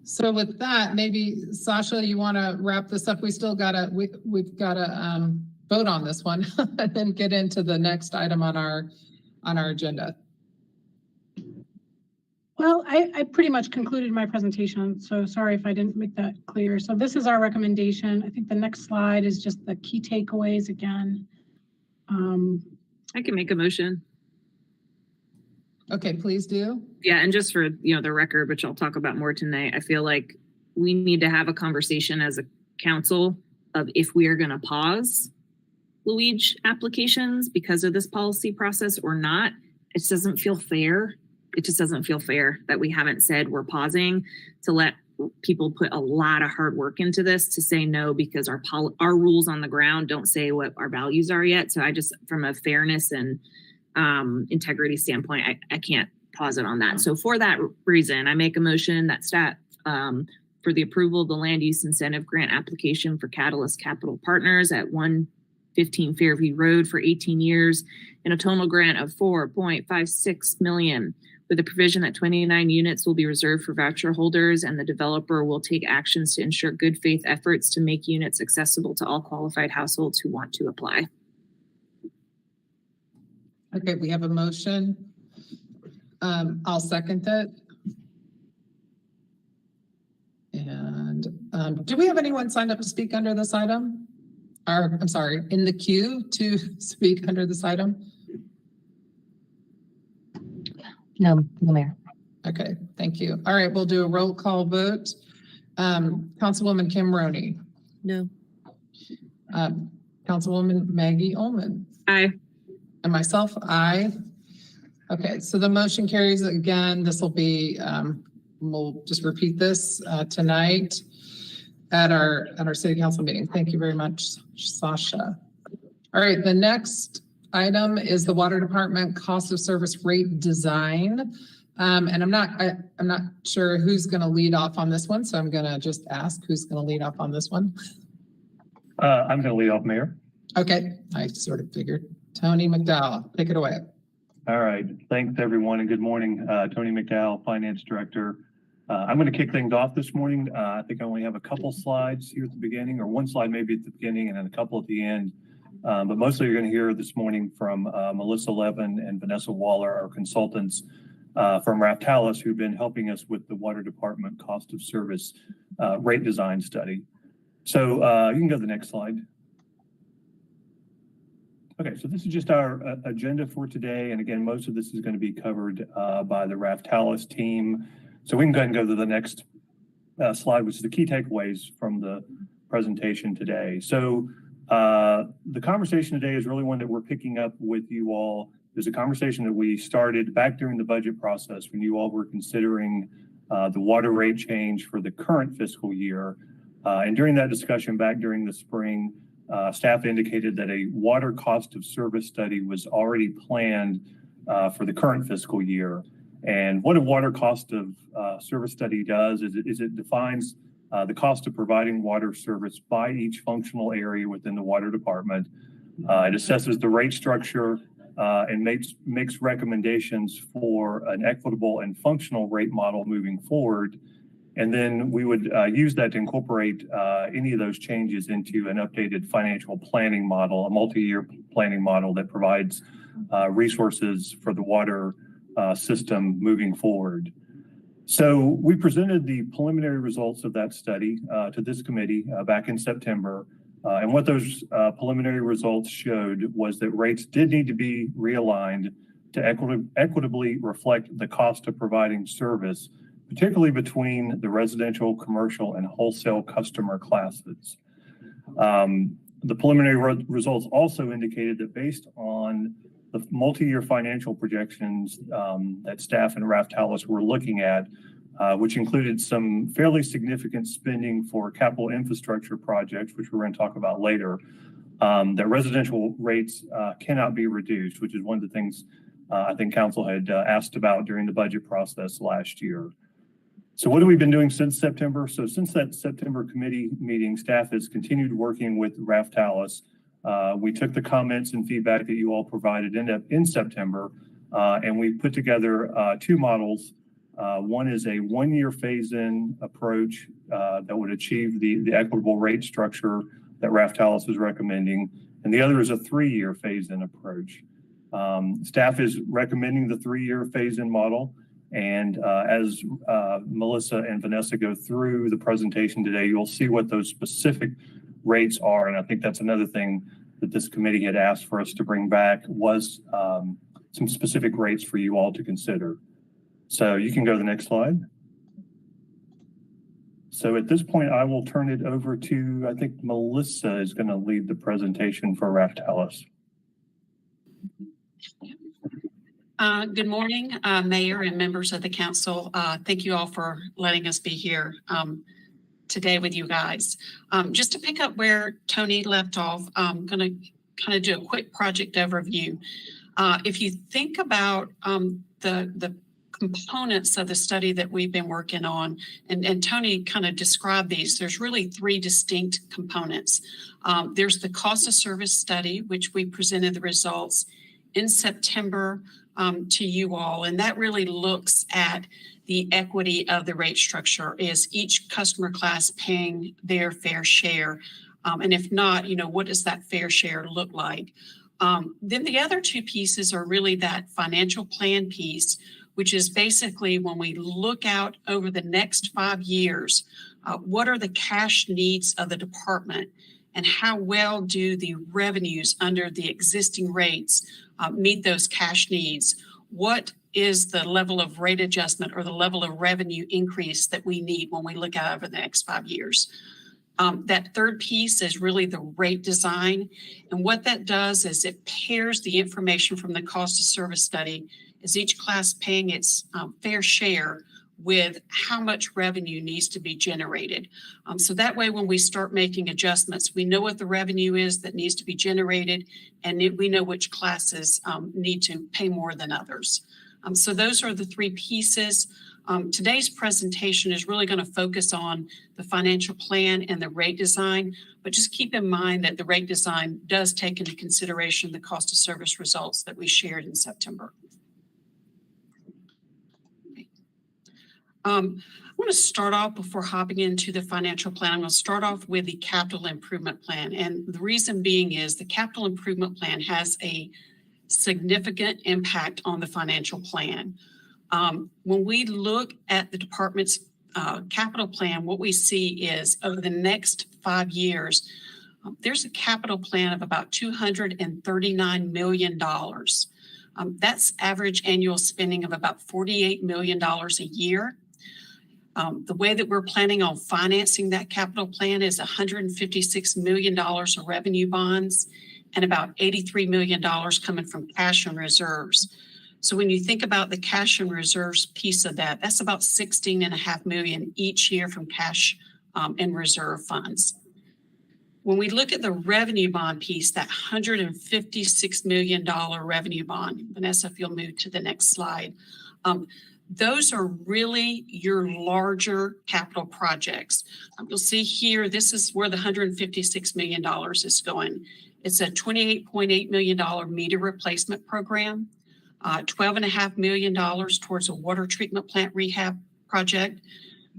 So with that, maybe Sasha, you want to wrap this up? We still gotta, we've gotta vote on this one and then get into the next item on our agenda. Well, I pretty much concluded my presentation, so sorry if I didn't make that clear. So this is our recommendation. I think the next slide is just the key takeaways again. I can make a motion. Okay, please do. Yeah, and just for the record, which I'll talk about more tonight, I feel like we need to have a conversation as a council of if we are going to pause Luigi applications because of this policy process or not. It just doesn't feel fair. It just doesn't feel fair that we haven't said we're pausing to let people put a lot of hard work into this to say no because our rules on the ground don't say what our values are yet. So I just, from a fairness and integrity standpoint, I can't pause it on that. So for that reason, I make a motion that for the approval of the land use incentive grant application for Catalyst Capital Partners at 115 Fairview Road for 18 years and a total grant of $4.56 million, with the provision that 29 units will be reserved for voucher holders and the developer will take actions to ensure good faith efforts to make units accessible to all qualified households who want to apply. Okay, we have a motion. I'll second it. And do we have anyone signed up to speak under this item? Or, I'm sorry, in the queue to speak under this item? No, Mayor. Okay, thank you. All right, we'll do a roll call vote. Councilwoman Kim Roney. No. Councilwoman Maggie Ullman. Aye. And myself, aye. Okay, so the motion carries again. This will be, we'll just repeat this tonight at our city council meeting. Thank you very much, Sasha. All right, the next item is the Water Department cost of service rate design. And I'm not sure who's going to lead off on this one, so I'm going to just ask who's going to lead off on this one. I'm going to lead off, Mayor. Okay, I sort of figured. Tony McDowell, take it away. All right. Thanks, everyone, and good morning. Tony McDowell, Finance Director. I'm going to kick things off this morning. I think I only have a couple slides here at the beginning, or one slide maybe at the beginning and then a couple at the end. But mostly you're going to hear this morning from Melissa Levin and Vanessa Waller, our consultants from Raftalis, who've been helping us with the Water Department cost of service rate design study. So you can go to the next slide. Okay, so this is just our agenda for today. And again, most of this is going to be covered by the Raftalis team. So we can go ahead and go to the next slide, which is the key takeaways from the presentation today. So the conversation today is really one that we're picking up with you all. There's a conversation that we started back during the budget process when you all were considering the water rate change for the current fiscal year. And during that discussion back during the spring, staff indicated that a water cost of service study was already planned for the current fiscal year. And what a water cost of service study does is it defines the cost of providing water service by each functional area within the water department. It assesses the rate structure and makes recommendations for an equitable and functional rate model moving forward. And then we would use that to incorporate any of those changes into an updated financial planning model, a multi-year planning model that provides resources for the water system moving forward. So we presented the preliminary results of that study to this committee back in September. And what those preliminary results showed was that rates did need to be realigned to equitably reflect the cost of providing service, particularly between the residential, commercial, and wholesale customer classes. The preliminary results also indicated that based on the multi-year financial projections that staff and Raftalis were looking at, which included some fairly significant spending for capital infrastructure projects, which we're going to talk about later, that residential rates cannot be reduced, which is one of the things I think Council had asked about during the budget process last year. So what have we been doing since September? So since that September committee meeting, staff has continued working with Raftalis. We took the comments and feedback that you all provided in September, and we put together two models. One is a one-year phase-in approach that would achieve the equitable rate structure that Raftalis is recommending, and the other is a three-year phase-in approach. Staff is recommending the three-year phase-in model, and as Melissa and Vanessa go through the presentation today, you'll see what those specific rates are, and I think that's another thing that this committee had asked for us to bring back was some specific rates for you all to consider. So you can go to the next slide. So at this point, I will turn it over to, I think Melissa is going to lead the presentation for Raftalis. Good morning, Mayor and members of the council. Thank you all for letting us be here today with you guys. Just to pick up where Tony left off, I'm going to kind of do a quick project overview. If you think about the components of the study that we've been working on, and Tony kind of described these, there's really three distinct components. There's the cost of service study, which we presented the results in September to you all, and that really looks at the equity of the rate structure. Is each customer class paying their fair share? And if not, what does that fair share look like? Then the other two pieces are really that financial plan piece, which is basically when we look out over the next 5 years, what are the cash needs of the department and how well do the revenues under the existing rates meet those cash needs? What is the level of rate adjustment or the level of revenue increase that we need when we look out over the next 5 years? That third piece is really the rate design. And what that does is it pairs the information from the cost of service study. Is each class paying its fair share with how much revenue needs to be generated. So that way, when we start making adjustments, we know what the revenue is that needs to be generated, and we know which classes need to pay more than others. So those are the three pieces. Today's presentation is really going to focus on the financial plan and the rate design, but just keep in mind that the rate design does take into consideration the cost of service results that we shared in September. I want to start off before hopping into the financial plan. I'm going to start off with the capital improvement plan. And the reason being is the capital improvement plan has a significant impact on the financial plan. When we look at the department's capital plan, what we see is over the next 5 years, there's a capital plan of about $239 million. That's average annual spending of about $48 million a year. The way that we're planning on financing that capital plan is $156 million of revenue bonds and about $83 million coming from cash and reserves. So when you think about the cash and reserves piece of that, that's about $16.5 million each year from cash and reserve funds. When we look at the revenue bond piece, that $156 million revenue bond, Vanessa, if you'll move to the next slide, those are really your larger capital projects. You'll see here, this is where the $156 million is going. It's a $28.8 million meter replacement program, $12.5 million towards a water treatment plant rehab project,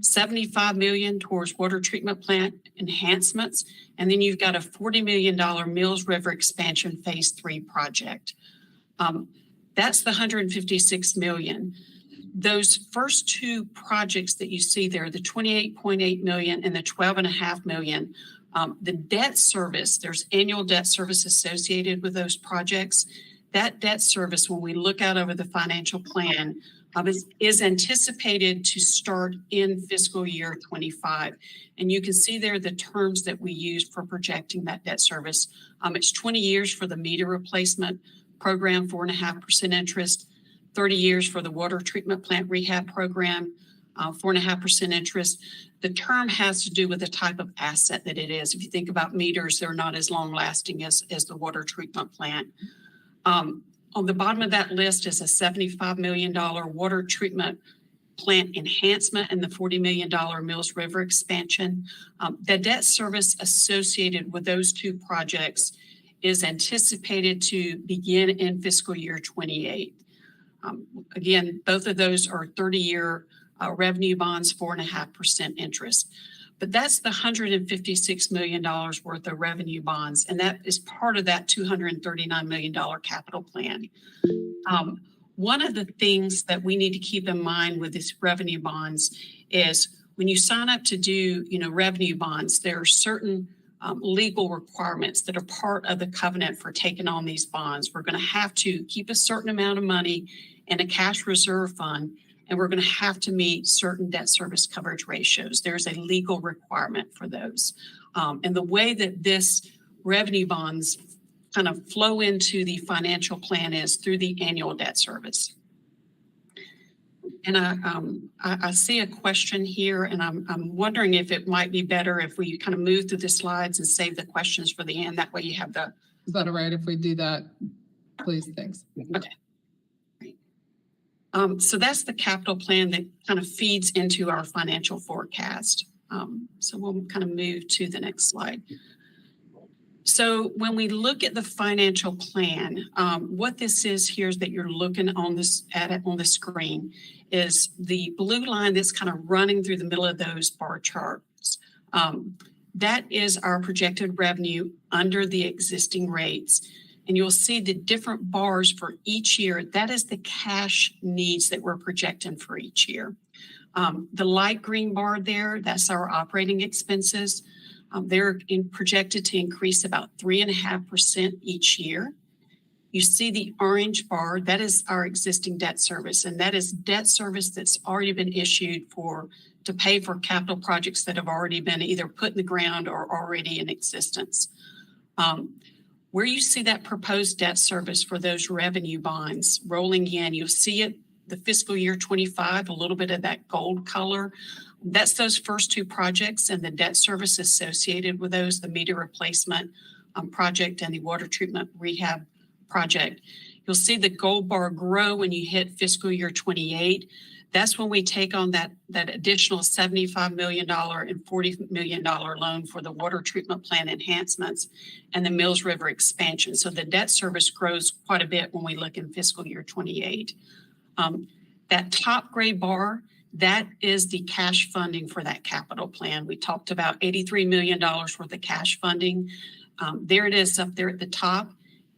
$75 million towards water treatment plant enhancements, and then you've got a $40 million Mills River expansion phase 3 project. That's the $156 million. Those first two projects that you see there, the $28.8 million and the $12.5 million, the debt service, there's annual debt service associated with those projects. That debt service, when we look out over the financial plan, is anticipated to start in fiscal year 25. And you can see there the terms that we used for projecting that debt service. It's 20 years for the meter replacement program, 4.5% interest, 30 years for the water treatment plant rehab program, 4.5% interest. The term has to do with the type of asset that it is. If you think about meters, they're not as long lasting as the water treatment plant. On the bottom of that list is a $75 million water treatment plant enhancement and the $40 million Mills River expansion. The debt service associated with those two projects is anticipated to begin in fiscal year 28. Again, both of those are 30-year revenue bonds, 4.5% interest. But that's the $156 million worth of revenue bonds, and that is part of that $239 million capital plan. One of the things that we need to keep in mind with these revenue bonds is when you sign up to do, revenue bonds, there are certain legal requirements that are part of the covenant for taking on these bonds. We're going to have to keep a certain amount of money in a cash reserve fund, and we're going to have to meet certain debt service coverage ratios. There's a legal requirement for those. And the way that this revenue bonds kind of flow into the financial plan is through the annual debt service. And I see a question here, and I'm wondering if it might be better if we kind of move through the slides and save the questions for the end. That way you have the... Is that all right if we do that? Please, thanks. Okay. So that's the capital plan that kind of feeds into our financial forecast. So we'll kind of move to the next slide. So when we look at the financial plan, what this is here is that you're looking on the screen is the blue line that's kind of running through the middle of those bar charts. That is our projected revenue under the existing rates. And you'll see the different bars for each year. That is the cash needs that we're projecting for each year. The light green bar there, that's our operating expenses. They're projected to increase about 3.5% each year. You see the orange bar, that is our existing debt service, and that is debt service that's already been issued to pay for capital projects that have already been either put in the ground or already in existence. Where you see that proposed debt service for those revenue bonds rolling in, you'll see it the fiscal year 25, a little bit of that gold color. That's those first two projects and the debt service associated with those, the meter replacement project and the water treatment rehab project. You'll see the gold bar grow when you hit fiscal year 28. That's when we take on that additional $75 million and $40 million loan for the water treatment plant enhancements and the Mills River expansion. So the debt service grows quite a bit when we look in fiscal year 28. That top gray bar, that is the cash funding for that capital plan. We talked about $83 million worth of cash funding. There it is up there at the top.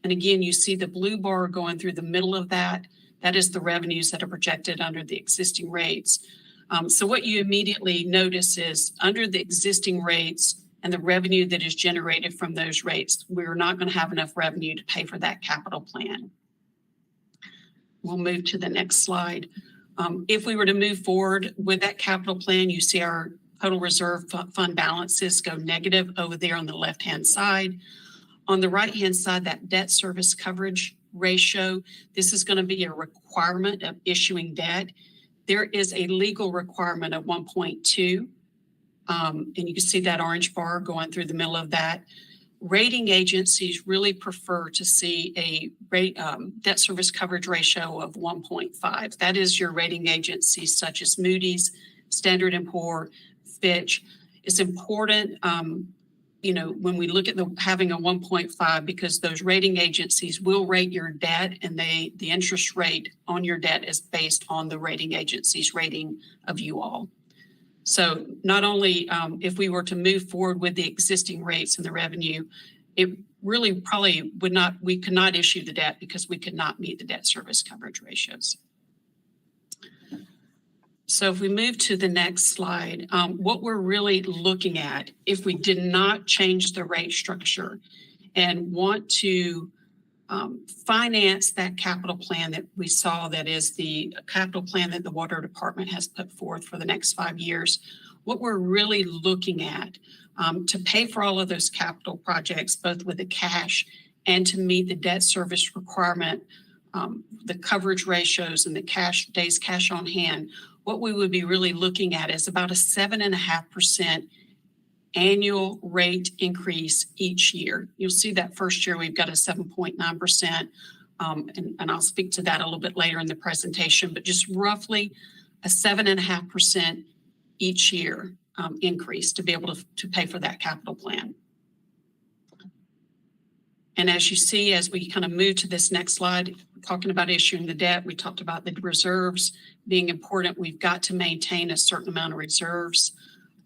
And again, you see the blue bar going through the middle of that. That is the revenues that are projected under the existing rates. So what you immediately notice is under the existing rates and the revenue that is generated from those rates, we're not going to have enough revenue to pay for that capital plan. We'll move to the next slide. If we were to move forward with that capital plan, you see our total reserve fund balances go negative over there on the left-hand side. On the right-hand side, that debt service coverage ratio, this is going to be a requirement of issuing debt. There is a legal requirement of 1.2, and you can see that orange bar going through the middle of that. Rating agencies really prefer to see a debt service coverage ratio of 1.5. That is your rating agencies such as Moody's, Standard & Poor's, Fitch. It's important when we look at having a 1.5, because those rating agencies will rate your debt, and the interest rate on your debt is based on the rating agency's rating of you all. So not only if we were to move forward with the existing rates and the revenue, it really probably we could not issue the debt because we could not meet the debt service coverage ratios. So if we move to the next slide, what we're really looking at, if we did not change the rate structure and want to finance that capital plan that we saw, that is the capital plan that the water department has put forth for the next 5 years, what we're really looking at to pay for all of those capital projects, both with the cash and to meet the debt service requirement, the coverage ratios and the days cash on hand, what we would be really looking at is about a 7.5% annual rate increase each year. You'll see that first year we've got a 7.9%, and I'll speak to that a little bit later in the presentation, but just roughly a 7.5% each year increase to be able to pay for that capital plan. And as you see, as we kind of move to this next slide, talking about issuing the debt, we talked about the reserves being important. We've got to maintain a certain amount of reserves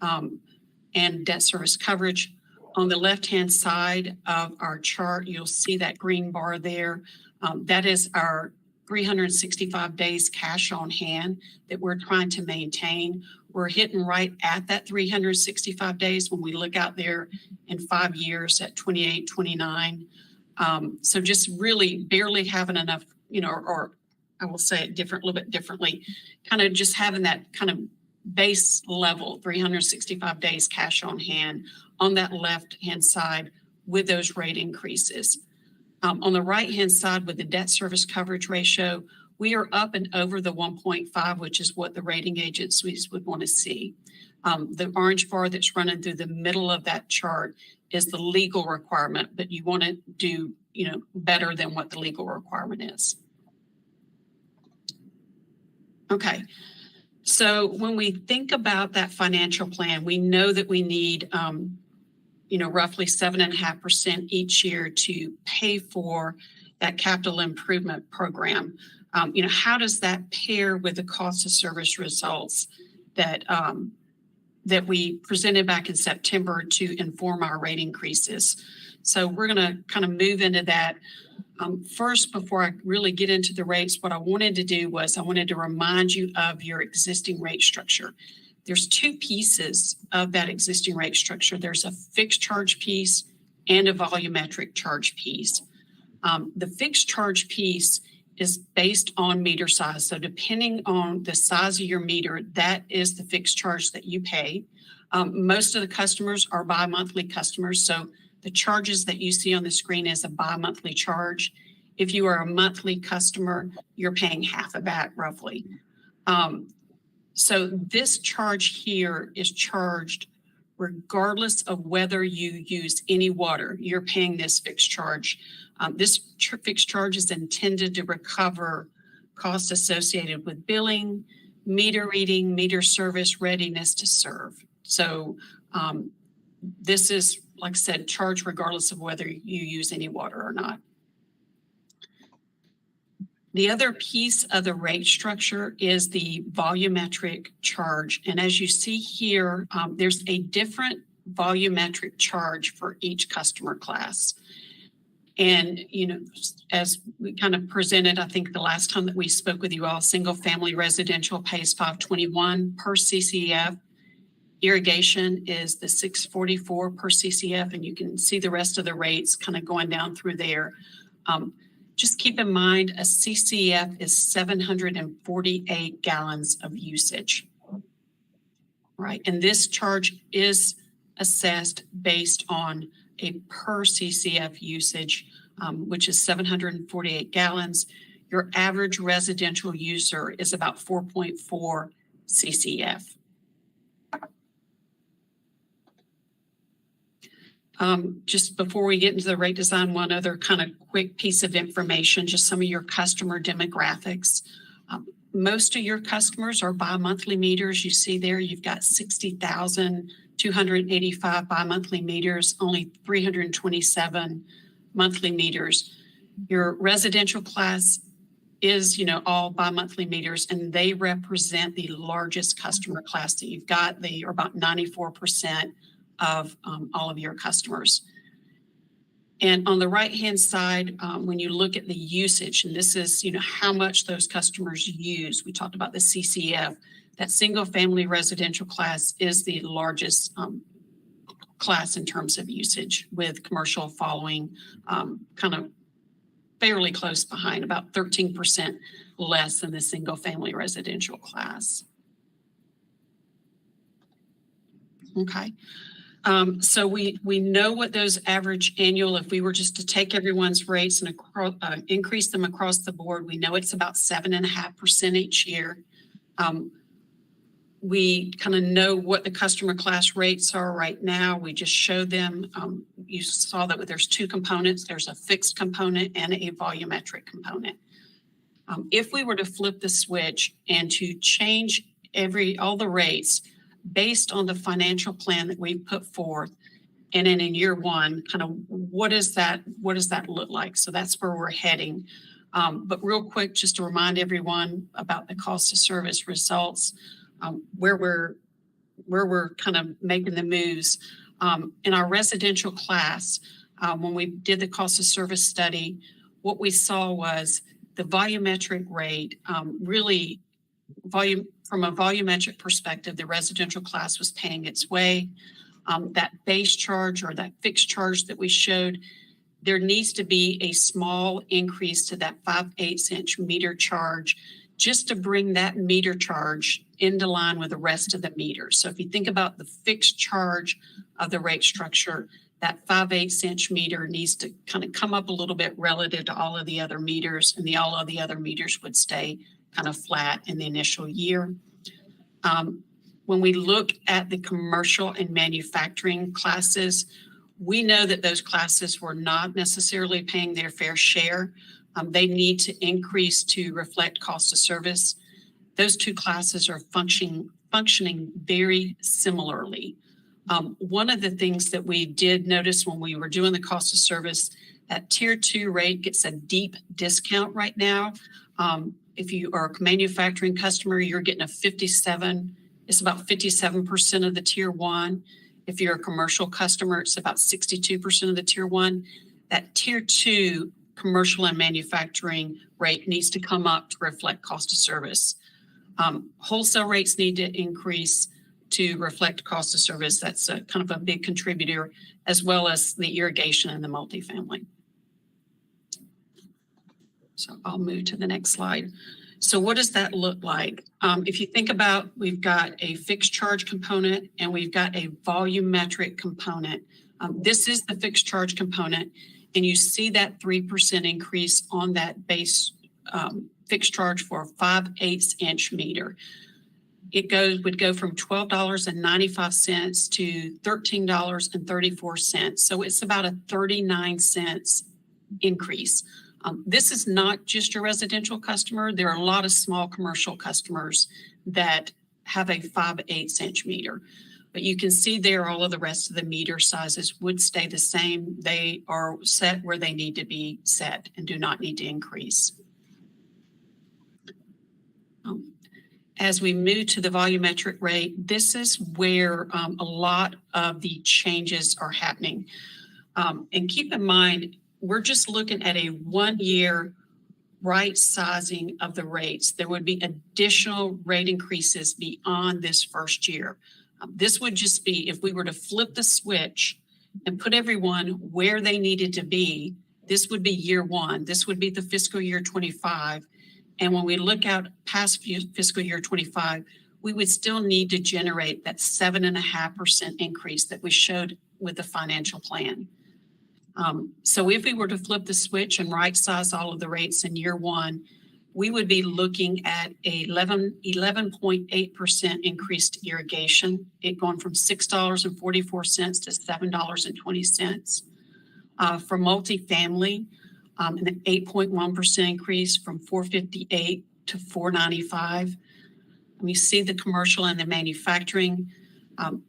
and debt service coverage. On the left-hand side of our chart, you'll see that green bar there. That is our 365 days cash on hand that we're trying to maintain. We're hitting right at that 365 days when we look out there in 5 years at 28, 29. So just really barely having enough, or I will say it a little bit differently, kind of just having that kind of base level, 365 days cash on hand on that left-hand side with those rate increases. On the right-hand side with the debt service coverage ratio, we are up and over the 1.5, which is what the rating agencies would want to see. The orange bar that's running through the middle of that chart is the legal requirement, but you want to do, better than what the legal requirement is. Okay. So when we think about that financial plan, we know that we need, roughly 7.5% each year to pay for that capital improvement program. How does that pair with the cost of service results that we presented back in September to inform our rate increases? So we're going to kind of move into that. First, before I really get into the rates, what I wanted to do was I wanted to remind you of your existing rate structure. There's two pieces of that existing rate structure. There's a fixed charge piece and a volumetric charge piece. The fixed charge piece is based on meter size. So depending on the size of your meter, that is the fixed charge that you pay. Most of the customers are bi-monthly customers. So the charges that you see on the screen is a bi-monthly charge. If you are a monthly customer, you're paying half of that roughly. So this charge here is charged regardless of whether you use any water. You're paying this fixed charge. This fixed charge is intended to recover costs associated with billing, meter reading, meter service, readiness to serve. So this is, like I said, charged regardless of whether you use any water or not. The other piece of the rate structure is the volumetric charge. And as you see here, there's a different volumetric charge for each customer class. And, as we kind of presented, I think the last time that we spoke with you all, single family residential pays $521 per CCF. Irrigation is the $644 per CCF, and you can see the rest of the rates kind of going down through there. Just keep in mind, a CCF is 748 gallons of usage, right? And this charge is assessed based on a per CCF usage, which is 748 gallons. Your average residential user is about 4.4 CCF. Just before we get into the rate design, one other kind of quick piece of information, just some of your customer demographics. Most of your customers are bi-monthly meters. You see there, you've got 60,285 bi-monthly meters, only 327 monthly meters. Your residential class is, all bi-monthly meters, and they represent the largest customer class that you've got. They are about 94% of all of your customers. And on the right-hand side, when you look at the usage, and this is, how much those customers use, we talked about the CCF, that single-family residential class is the largest class in terms of usage, with commercial following kind of fairly close behind, about 13% less than the single-family residential class. Okay. So we know what those average annual, if we were just to take everyone's rates and increase them across the board, we know it's about 7.5% each year. We kind of know what the customer class rates are right now. We just showed them. You saw that there's two components. There's a fixed component and a volumetric component. If we were to flip the switch and to change all the rates based on the financial plan that we put forth, and then in year one, kind of what does that look like? So that's where we're heading. But real quick, just to remind everyone about the cost of service results, where we're kind of making the moves. In our residential class, when we did the cost of service study, what we saw was the volumetric rate from a volumetric perspective, the residential class was paying its way. That base charge or that fixed charge that we showed, there needs to be a small increase to that 5/8" meter charge just to bring that meter charge into line with the rest of the meters. So if you think about the fixed charge of the rate structure, that 5/8" meter needs to kind of come up a little bit relative to all of the other meters, and all of the other meters would stay kind of flat in the initial year. When we look at the commercial and manufacturing classes, we know that those classes were not necessarily paying their fair share. They need to increase to reflect cost of service. Those two classes are functioning very similarly. One of the things that we did notice when we were doing the cost of service, that tier 2 rate gets a deep discount right now. If you are a manufacturing customer, you're getting a 57. It's about 57% of the tier 1. If you're a commercial customer, it's about 62% of the tier 1. That tier 2 commercial and manufacturing rate needs to come up to reflect cost of service. Wholesale rates need to increase to reflect cost of service. That's kind of a big contributor, as well as the irrigation and the multifamily. So I'll move to the next slide. So what does that look like? If you think about, we've got a fixed charge component and we've got a volumetric component. This is the fixed charge component. And you see that 3% increase on that base fixed charge for a 5/8 inch meter. It would go from $12.95 to $13.34. So it's about a 39 cents increase. This is not just your residential customer. There are a lot of small commercial customers that have a 5/8 inch meter. But you can see there all of the rest of the meter sizes would stay the same. They are set where they need to be set and do not need to increase. As we move to the volumetric rate, this is where a lot of the changes are happening. And keep in mind, we're just looking at a 1 year right sizing of the rates. There would be additional rate increases beyond this first year. This would just be if we were to flip the switch and put everyone where they needed to be, this would be year one. This would be the fiscal year 25. And when we look out past fiscal year 25, we would still need to generate that 7.5% increase that we showed with the financial plan. So if we were to flip the switch and right size all of the rates in year one, we would be looking at a 11.8% increase to irrigation, it going from $6.44 to $7.20. For multifamily, an 8.1% increase from $4.58 to $4.95. We see the commercial and the manufacturing.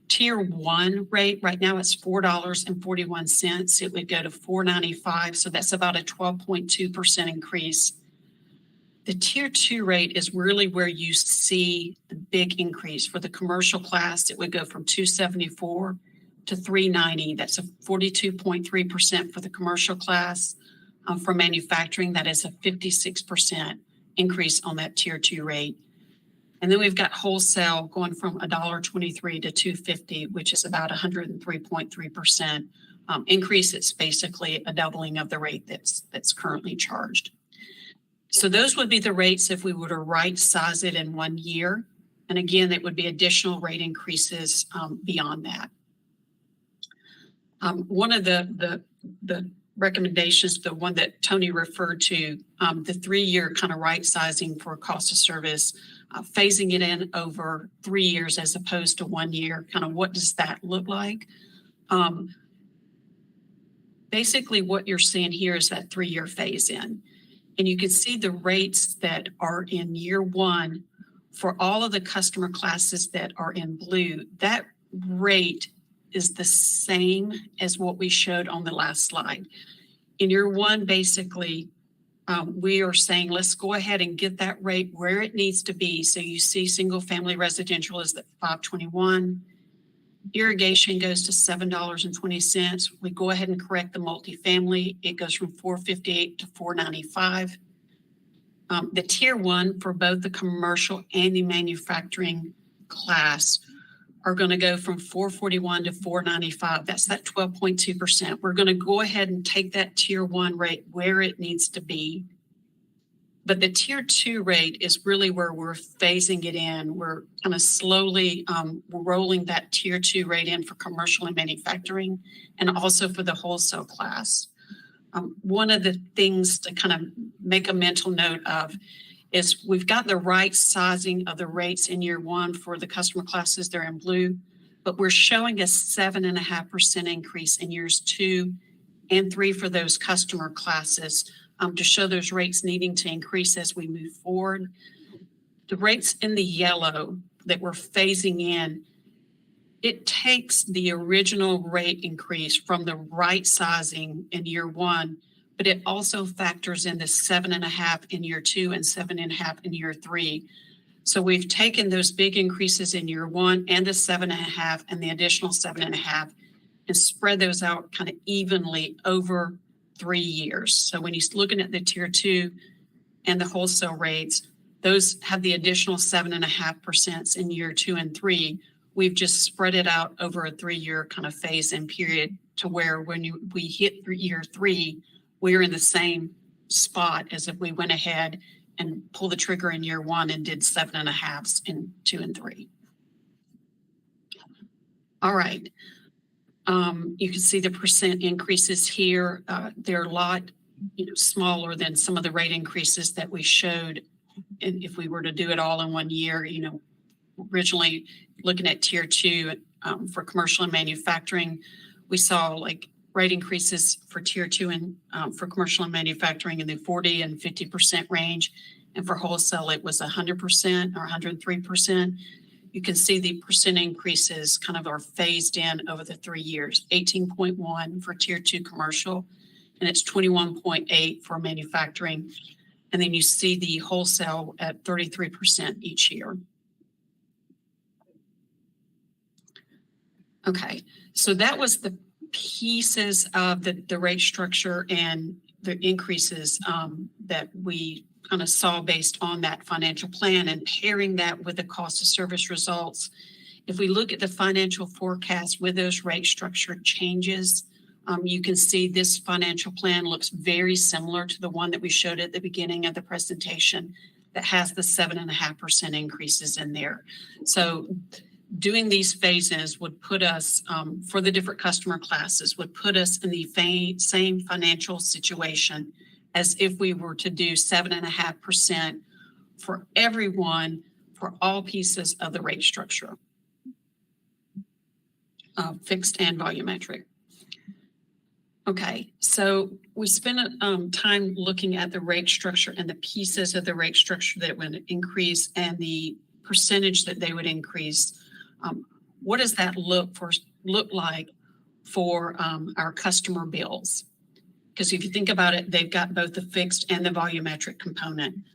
Tier 1 rate, right now it's $4.41. It would go to $4.95, so that's about a 12.2% increase. The Tier 2 rate is really where you see the big increase. For the commercial class, it would go from $2.74 to $3.90. That's a 42.3% for the commercial class. For manufacturing, that is a 56% increase on that Tier 2 rate. And then we've got wholesale going from $1.23 to $2.50, which is about 103.3% increase. It's basically a doubling of the rate that's currently charged. So those would be the rates if we were to right size it in 1 year. And again, it would be additional rate increases beyond that. One of the recommendations, the one that Tony referred to, the 3-year kind of right sizing for cost of service, phasing it in over 3 years as opposed to 1 year, kind of what does that look like? Basically what you're seeing here is that 3-year phase in. And you can see the rates that are in year one for all of the customer classes that are in blue. That rate is the same as what we showed on the last slide. In year one, basically, we are saying, let's go ahead and get that rate where it needs to be. So you see single family residential is at $5.21. Irrigation goes to $7.20. We go ahead and correct the multifamily. It goes from $4.58 to $4.95. The Tier 1 for both the commercial and the manufacturing class are going to go from $4.41 to $4.95. That's that 12.2%. We're going to go ahead and take that Tier 1 rate where it needs to be. But the Tier 2 rate is really where we're phasing it in. We're kind of slowly rolling that Tier 2 rate in for commercial and manufacturing, and also for the wholesale class. One of the things to kind of make a mental note of is we've got the right sizing of the rates in year one for the customer classes, they're in blue, but we're showing a 7.5% increase in years 2 and 3 for those customer classes to show those rates needing to increase as we move forward. The rates in the yellow that we're phasing in, it takes the original rate increase from the right sizing in year one, but it also factors in the 7.5 in year 2 and 7.5 in year 3. So we've taken those big increases in year 1 and the 7.5 and the additional 7.5 and spread those out kind of evenly over 3 years. So when he's looking at the Tier 2 and the wholesale rates, those have the additional 7.5% in year 2 and 3. We've just spread it out over a 3-year kind of phase-in period to where when we hit year 3, we're in the same spot as if we went ahead and pulled the trigger in year 1 and did 7.5s in 2 and 3. All right. You can see the percent increases here. They're a lot, smaller than some of the rate increases that we showed. And if we were to do it all in 1 year, originally looking at tier 2 for commercial and manufacturing, we saw like rate increases for tier 2 and for commercial and manufacturing in the 40 and 50% range. And for wholesale, it was 100% or 103%. You can see the percent increases kind of are phased in over the 3 years, 18.1 for tier 2 commercial, and it's 21.8 for manufacturing. And then you see the wholesale at 33% each year. Okay, so that was the pieces of the rate structure and the increases that we kind of saw based on that financial plan, and pairing that with the cost of service results. If we look at the financial forecast with those rate structure changes, you can see this financial plan looks very similar to the one that we showed at the beginning of the presentation that has the 7.5% increases in there. So doing these phases would put us, for the different customer classes, would put us in the same financial situation as if we were to do 7.5% for everyone for all pieces of the rate structure, fixed and volumetric. Okay, so we spent time looking at the rate structure and the pieces of the rate structure that would increase and the percentage that they would increase. What does that look like for our customer bills? Because if you think about it, they've got both the fixed and the volumetric component.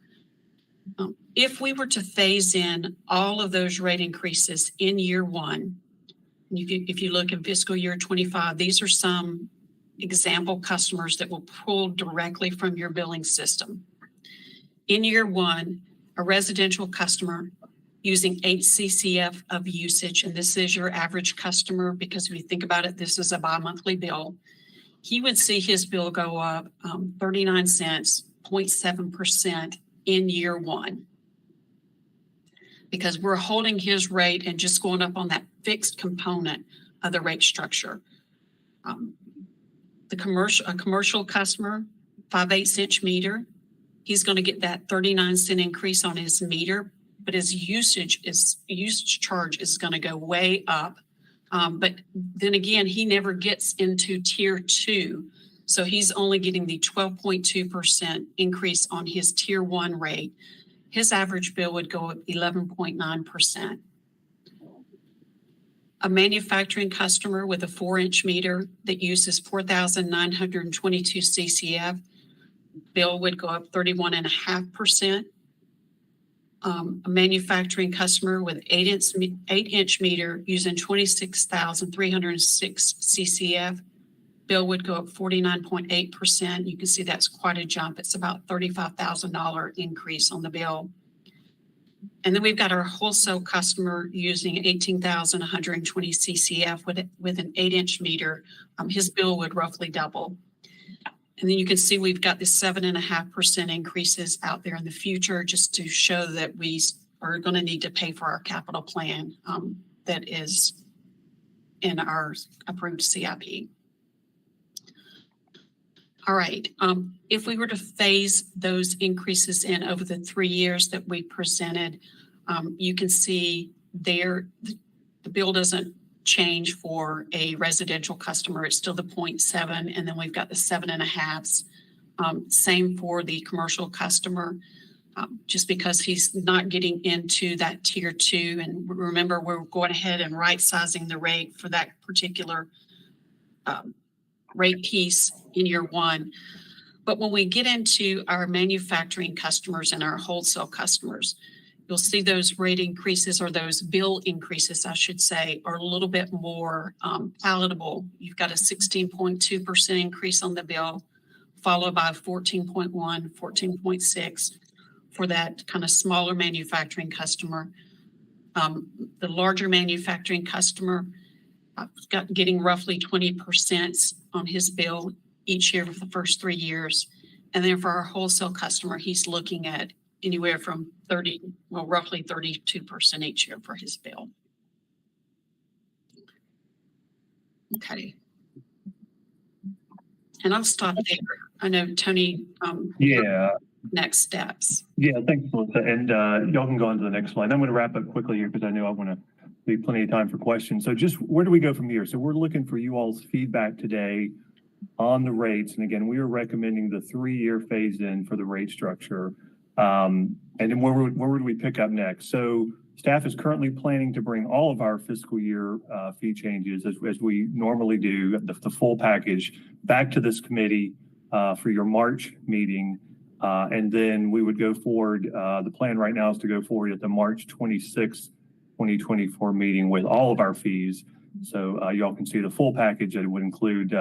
If we were to phase in all of those rate increases in year one, if you look in fiscal year 25, these are some example customers that will pull directly from your billing system. In year one, a residential customer using 8 CCF of usage, and this is your average customer because if you think about it, this is a bi-monthly bill. He would see his bill go up 39 cents, 0.7% in year one, because we're holding his rate and just going up on that fixed component of the rate structure. A commercial customer, 5/8 inch meter, he's going to get that 39-cent increase on his meter, but his usage charge is going to go way up. But then again, he never gets into tier 2. So he's only getting the 12.2% increase on his tier 1 rate. His average bill would go up 11.9%. A manufacturing customer with a 4-inch meter that uses 4,922 CCF, bill would go up 31.5%. A manufacturing customer with 8-inch meter using 26,306 CCF, bill would go up 49.8%. You can see that's quite a jump. It's about $35,000 increase on the bill. And then we've got our wholesale customer using 18,120 CCF with an 8-inch meter. His bill would roughly double. And then you can see we've got the 7.5% increases out there in the future just to show that we are going to need to pay for our capital plan that is in our approved CIP. All right, if we were to phase those increases in over the 3 years that we presented, you can see there the bill doesn't change for a residential customer. It's still the 0.7, and then we've got the 7.5s. Same for the commercial customer, just because he's not getting into that tier 2. And remember, we're going ahead and right-sizing the rate for that particular rate piece in year 1. But when we get into our manufacturing customers and our wholesale customers, you'll see those rate increases, or those bill increases, I should say, are a little bit more palatable. You've got a 16.2% increase on the bill, followed by 14.1, 14.6 for that kind of smaller manufacturing customer. The larger manufacturing customer getting roughly 20% on his bill each year for the first 3 years. And then for our wholesale customer, he's looking at anywhere from roughly 32% each year for his bill. Okay. And I'll stop there. I know Tony, Yeah, next steps. yeah, thanks, Melissa. And y'all can go on to the next slide. I'm going to wrap up quickly here because I know I want to leave plenty of time for questions. So just where do we go from here? So we're looking for you all's feedback today on the rates. And again, we are recommending the 3-year phase in for the rate structure. And then where would we pick up next? So staff is currently planning to bring all of our fiscal year fee changes as we normally do, the full package, back to this committee for your March meeting. And then we would go forward. The plan right now is to go forward at the March 26th, 2024 meeting with all of our fees. So y'all can see the full package that would include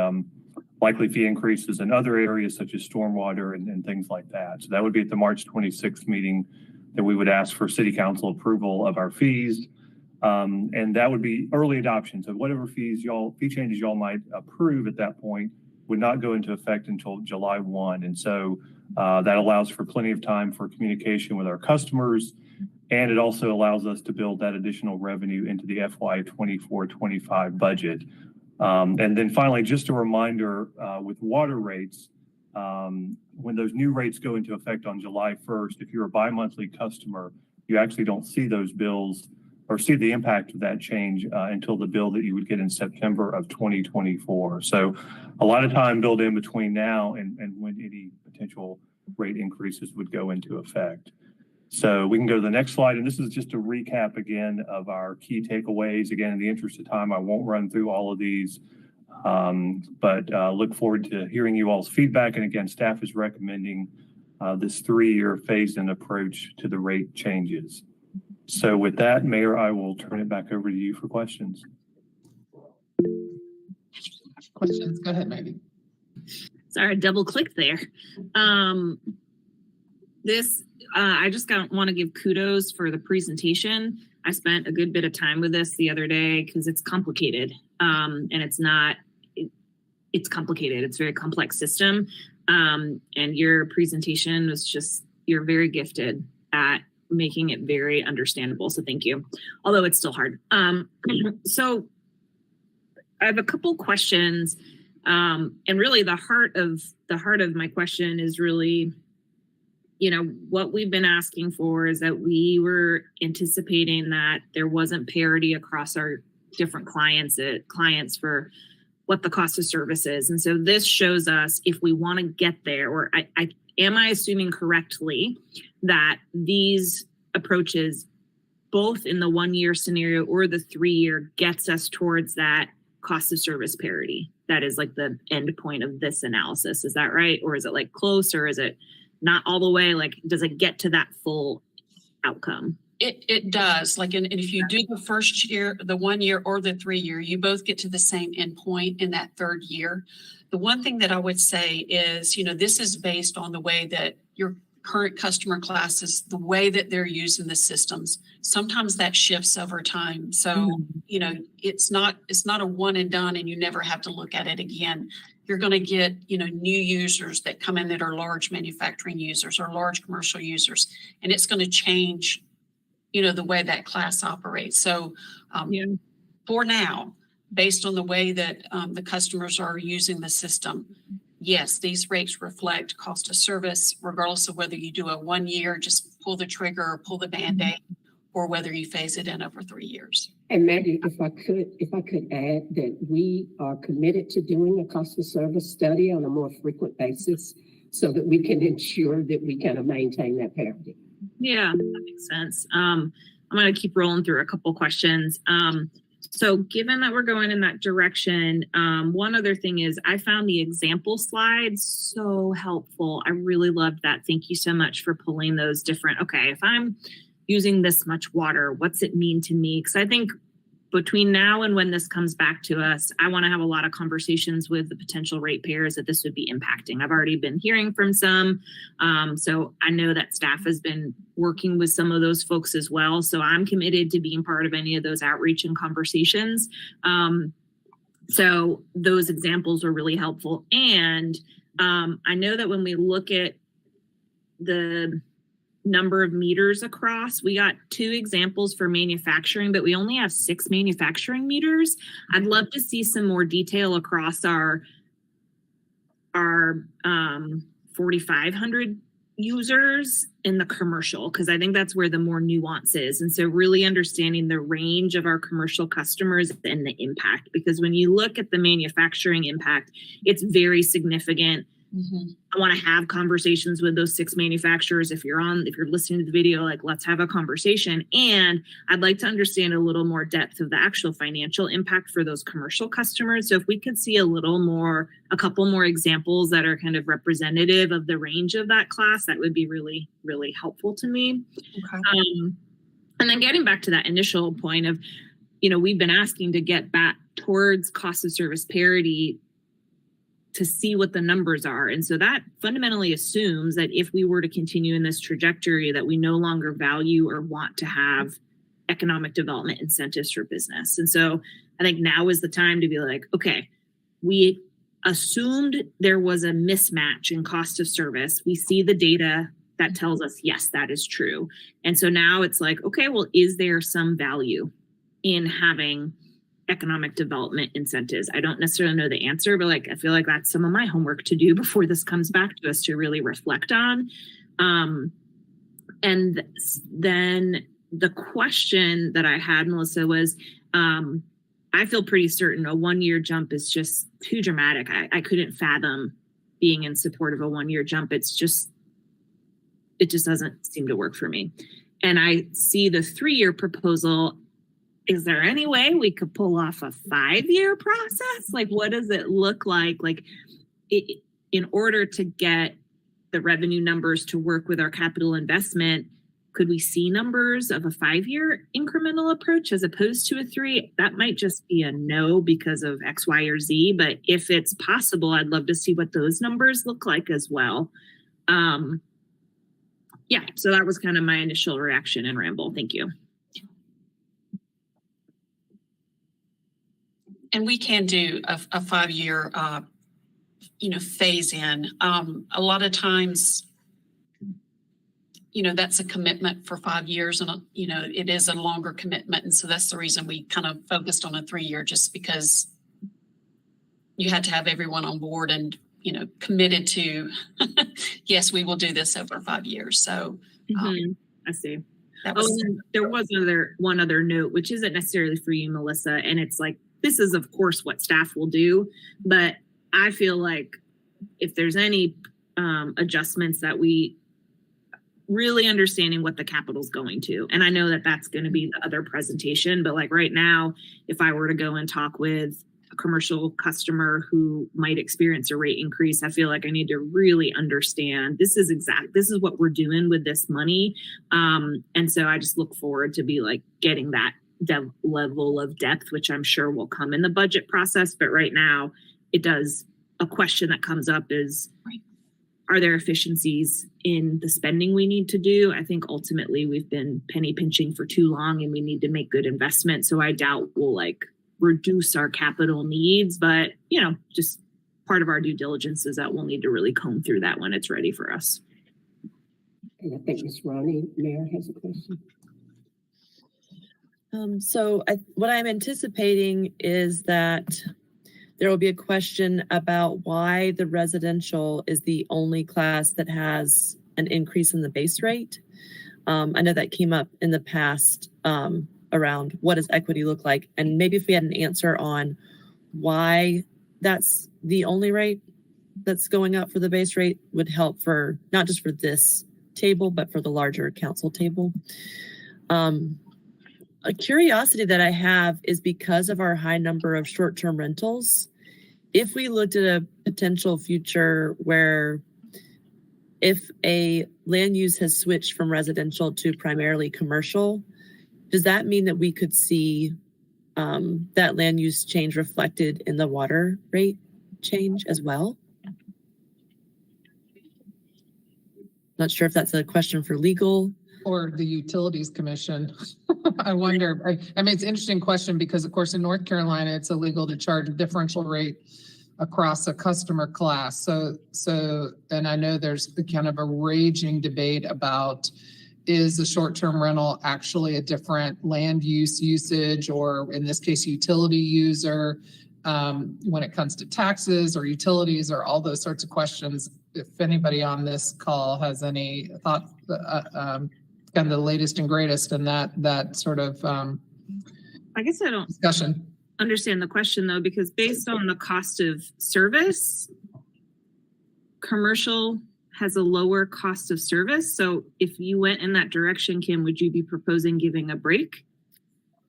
likely fee increases in other areas such as stormwater and things like that. So that would be at the March 26th meeting that we would ask for city council approval of our fees. And that would be early adoption. So whatever fee changes y'all might approve at that point would not go into effect until July 1. And so that allows for plenty of time for communication with our customers. And it also allows us to build that additional revenue into the FY 24-25 budget. And then finally, just a reminder with water rates, when those new rates go into effect on July 1st, if you're a bi-monthly customer, you actually don't see those bills or see the impact of that change until the bill that you would get in September of 2024. So a lot of time built in between now and when any potential rate increases would go into effect. So we can go to the next slide. And this is just a recap again of our key takeaways. Again, in the interest of time, I won't run through all of these, but look forward to hearing you all's feedback. And again, staff is recommending this 3-year phased-in approach to the rate changes. So with that, Mayor, I will turn it back over to you for questions. Questions? Go ahead, Maggie. Sorry, I double clicked there. I just want to give kudos for the presentation. I spent a good bit of time with this the other day because it's complicated. And it's complicated. It's a very complex system. And your presentation was you're very gifted at making it very understandable. So thank you. Although it's still hard. So I have a couple questions. And really the heart of my question is really, what we've been asking for is that we were anticipating that there wasn't parity across our different clients for what the cost of service is. And so this shows us if we want to get there, or am I assuming correctly that these approaches, both in the 1-year scenario or the 3-year, gets us towards that cost of service parity? That is like the end point of this analysis. Is that right? Or is it like close, or is it not all the way? Like, does it get to that full outcome? It does. Like, and if you do the first year, the 1 year or the 3 year, you both get to the same endpoint in that 3rd year. The one thing that I would say is, this is based on the way that your current customer classes, the way that they're using the systems. Sometimes that shifts over time. So, it's not a one and done and you never have to look at it again. You're going to get, new users that come in that are large manufacturing users or large commercial users, and it's going to change, the way that class operates. So for now, based on the way that the customers are using the system, yes, these rates reflect cost of service, regardless of whether you do a 1 year, just pull the trigger or pull the Band-Aid, or whether you phase it in over 3 years. And Maggie, if I could add that we are committed to doing a cost of service study on a more frequent basis so that we can ensure that we kind of maintain that parity. Yeah, that makes sense. I'm going to keep rolling through a couple questions. So given that we're going in that direction, one other thing is I found the example slides so helpful. I really loved that. Thank you so much for pulling those different, okay, if I'm using this much water, what's it mean to me? Because I think between now and when this comes back to us, I want to have a lot of conversations with the potential ratepayers that this would be impacting. I've already been hearing from some. So I know that staff has been working with some of those folks as well. So I'm committed to being part of any of those outreach and conversations. So those examples are really helpful. And I know that when we look at the number of meters across. We got 2 examples for manufacturing, but we only have 6 manufacturing meters. I'd love to see some more detail across our 4,500 users in the commercial, because I think that's where the more nuance is. And so really understanding the range of our commercial customers and the impact, because when you look at the manufacturing impact, it's very significant. I want to have conversations with those 6 manufacturers. If you're listening to the video, like, let's have a conversation. And I'd like to understand a little more depth of the actual financial impact for those commercial customers. So if we could see a couple more examples that are kind of representative of the range of that class, that would be really, really helpful to me. Okay. And then getting back to that initial point of, we've been asking to get back towards cost of service parity to see what the numbers are. And so that fundamentally assumes that if we were to continue in this trajectory, that we no longer value or want to have economic development incentives for business. And so I think now is the time to be like, okay, we assumed there was a mismatch in cost of service. We see the data that tells us, yes, that is true. And so now it's like, okay, well, is there some value in having economic development incentives? I don't necessarily know the answer, but I feel like that's some of my homework to do before this comes back to us to really reflect on. And then the question that I had, Melissa, was, I feel pretty certain a 1-year jump is just too dramatic. I couldn't fathom being in support of a 1-year jump. It just doesn't seem to work for me. And I see the 3-year proposal. Is there any way we could pull off a 5-year process? What does it look like? In order to get the revenue numbers to work with our capital investment, could we see numbers of a 5-year incremental approach as opposed to a 3? That might just be a no because of X, Y, or Z. But if it's possible, I'd love to see what those numbers look like as well. So that was kind of my initial reaction and ramble. Thank you. And we can do a 5-year, phase in. A lot of times, that's a commitment for 5 years, and it is a longer commitment, and so that's the reason we kind of focused on a 3-year, just because you had to have everyone on board and committed to, yes, we will do this over 5 years. So I see. There was one other note, which isn't necessarily for you, Melissa, and it's like, this is, of course, what staff will do, but I feel like if there's any adjustments that we really understanding what the capital's going to, and I know that that's going to be the other presentation, but right now, if I were to go and talk with a commercial customer who might experience a rate increase, I feel like I need to really understand this is what we're doing with this money. And so I just look forward to be getting that level of depth, which I'm sure will come in the budget process. But right now, a question that comes up is, are there efficiencies in the spending we need to do? I think ultimately we've been penny pinching for too long and we need to make good investments. So I doubt we'll reduce our capital needs, but just part of our due diligence is that we'll need to really comb through that when it's ready for us. And I think Ms. Ronnie Mayer has a question. What I'm anticipating is that there will be a question about why the residential is the only class that has an increase in the base rate. I know that came up in the past around what does equity look like, and maybe if we had an answer on why that's the only rate that's going up for the base rate would help for not just for this table, but for the larger council table. A curiosity that I have is because of our high number of short-term rentals, if we looked at a potential future where if a land use has switched from residential to primarily commercial, does that mean that we could see that land use change reflected in the water rate change as well? Not sure if that's a question for legal. Or the Utilities Commission. I wonder, it's an interesting question because of course in North Carolina, it's illegal to charge a differential rate across a customer class. And I know there's kind of a raging debate about, is a short-term rental actually a different land usage, or in this case, utility user, when it comes to taxes or utilities or all those sorts of questions. If anybody on this call has any thought, kind of the latest and greatest in that sort of I guess I don't discussion. understand the question though, because based on the cost of service, commercial has a lower cost of service. So if you went in that direction, Kim, would you be proposing giving a break?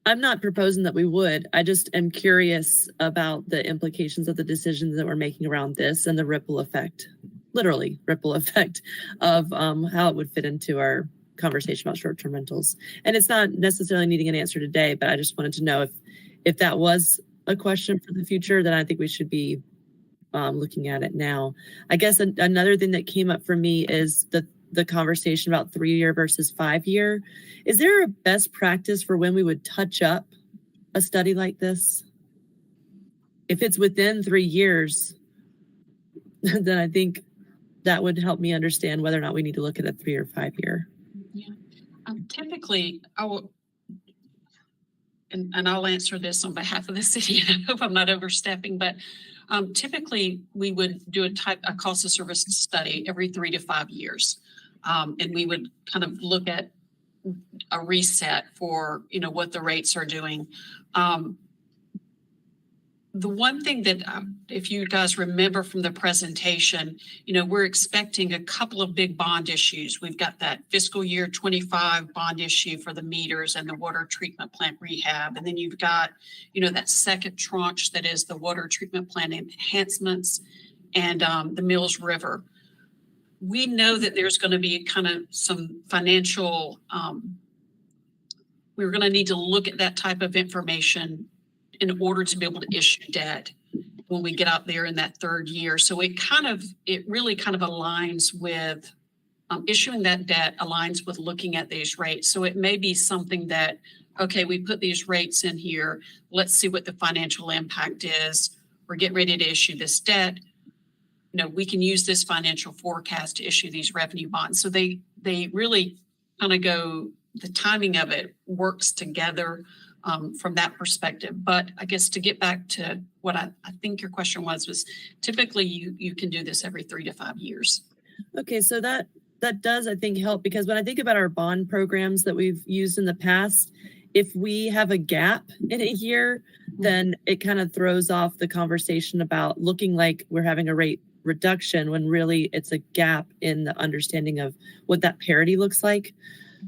I'm not proposing that we would. I just am curious about the implications of the decisions that we're making around this and the ripple effect, literally ripple effect of how it would fit into our conversation about short-term rentals. And it's not necessarily needing an answer today, but I just wanted to know if that was a question for the future, then I think we should be looking at it now. I guess another thing that came up for me is the conversation about 3-year versus 5-year. Is there a best practice for when we would touch up a study like this? If it's within 3 years, then I think that would help me understand whether or not we need to look at a 3 or 5-year. Yeah. Typically, I will, and I'll answer this on behalf of the city. I hope I'm not overstepping, but typically we would do a cost of service study every 3 to 5 years. And we would kind of look at a reset for, what the rates are doing. The one thing that, if you guys remember from the presentation, we're expecting a couple of big bond issues. We've got that fiscal year 25 bond issue for the meters and the water treatment plant rehab. And then you've got, that second tranche that is the water treatment plant enhancements and the Mills River. We know that there's going to be kind of some financial, we're going to need to look at that type of information in order to be able to issue debt when we get out there in that 3rd year. So it really kind of aligns with issuing that debt, aligns with looking at these rates. So it may be something that, okay, we put these rates in here. Let's see what the financial impact is. We're getting ready to issue this debt. We can use this financial forecast to issue these revenue bonds. So they really kind of go, the timing of it works together from that perspective. But I guess to get back to what I think your question was typically you can do this every 3 to 5 years. Okay, so that does, I think, help, because when I think about our bond programs that we've used in the past, if we have a gap in a year, then it kind of throws off the conversation about looking like we're having a rate reduction when really it's a gap in the understanding of what that parity looks like.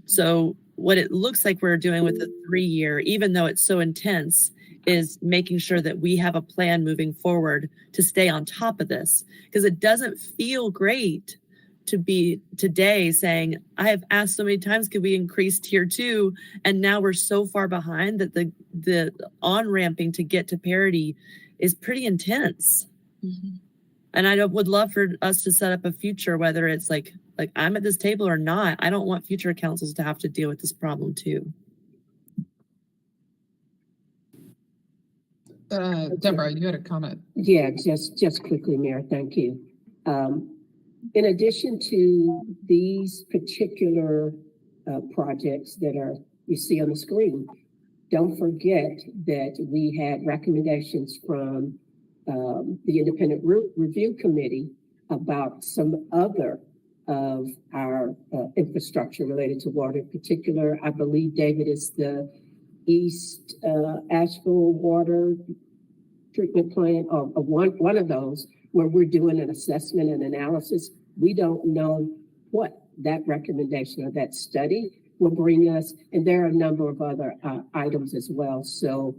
So what it looks like we're doing with the 3-year, even though it's so intense, is making sure that we have a plan moving forward to stay on top of this. Because it doesn't feel great to be today saying, I have asked so many times, could we increase tier 2? And now we're so far behind that the on-ramping to get to parity is pretty intense. Mm-hmm. And I would love for us to set up a future, whether it's like I'm at this table or not. I don't want future councils to have to deal with this problem too. Deborah, you had a comment. Yeah, just quickly, Mayor. Thank you. In addition to these particular projects that you see on the screen, don't forget that we had recommendations from the Independent Review Committee about some other of our infrastructure related to water. In particular, I believe, David, is the East Asheville water treatment plant, or one of those, where we're doing an assessment and analysis. We don't know what that recommendation or that study will bring us. And there are a number of other items as well. So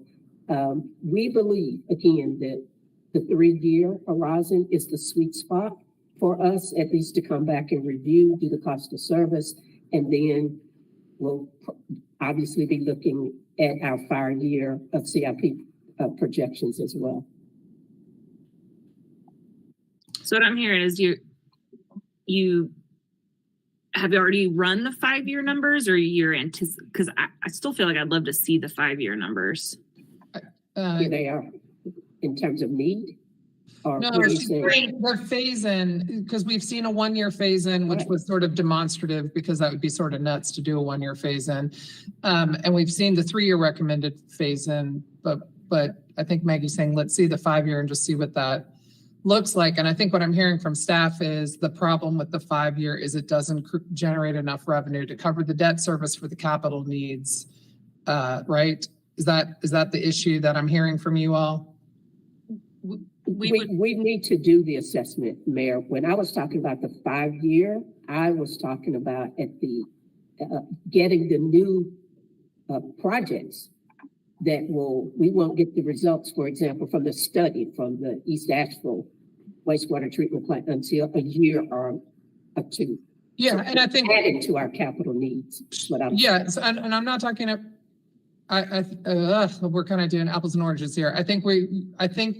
we believe, again, that the 3-year horizon is the sweet spot for us, at least to come back and review, do the cost of service, and then we'll obviously be looking at our 5-year of CIP projections as well. So what I'm hearing is you have already run the 5-year numbers, or you're because I still feel like I'd love to see the 5-year numbers. Here they are in terms of need. Or No, what do you she's say? saying the phase in, because we've seen a 1-year phase in, which Right. was sort of demonstrative because that would be sort of nuts to do a 1-year phase in. And we've seen the 3-year recommended phase in, but I think Maggie's saying, let's see the 5-year and just see what that looks like. And I think what I'm hearing from staff is the problem with the 5-year is it doesn't generate enough revenue to cover the debt service for the capital needs, right? Is that the issue that I'm hearing from you all? We need to do the assessment, Mayor. When I was talking about the 5-year, I was talking about at the getting the new projects that we won't get the results, for example, from the study from the East Asheville wastewater treatment plant until a year or two. Yeah, and I think adding to our capital needs. Yes, and I'm not talking about. We're kind of doing apples and oranges here. I think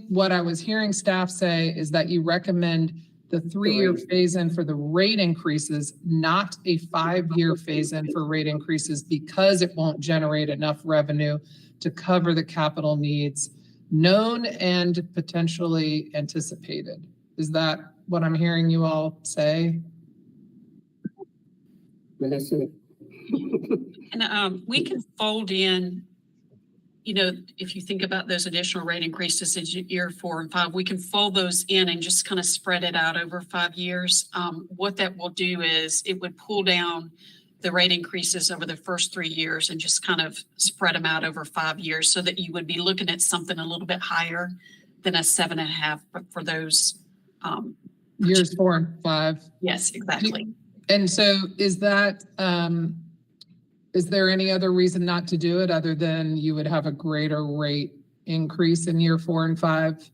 what I was hearing staff say is that you recommend the 3-year phase in for the rate increases, not a 5-year phase in for rate increases because it won't generate enough revenue to cover the capital needs known and potentially anticipated. Is that what I'm hearing you all say? Melissa. And we can fold in, if you think about those additional rate increases in year 4 and 5, we can fold those in and just kind of spread it out over 5 years. What that will do is it would pull down the rate increases over the first 3 years and just kind of spread them out over 5 years so that you would be looking at something a little bit higher than a 7.5 for those years 4 and 5. Yes, exactly. And so is that, is there any other reason not to do it other than you would have a greater rate increase in year 4 and 5?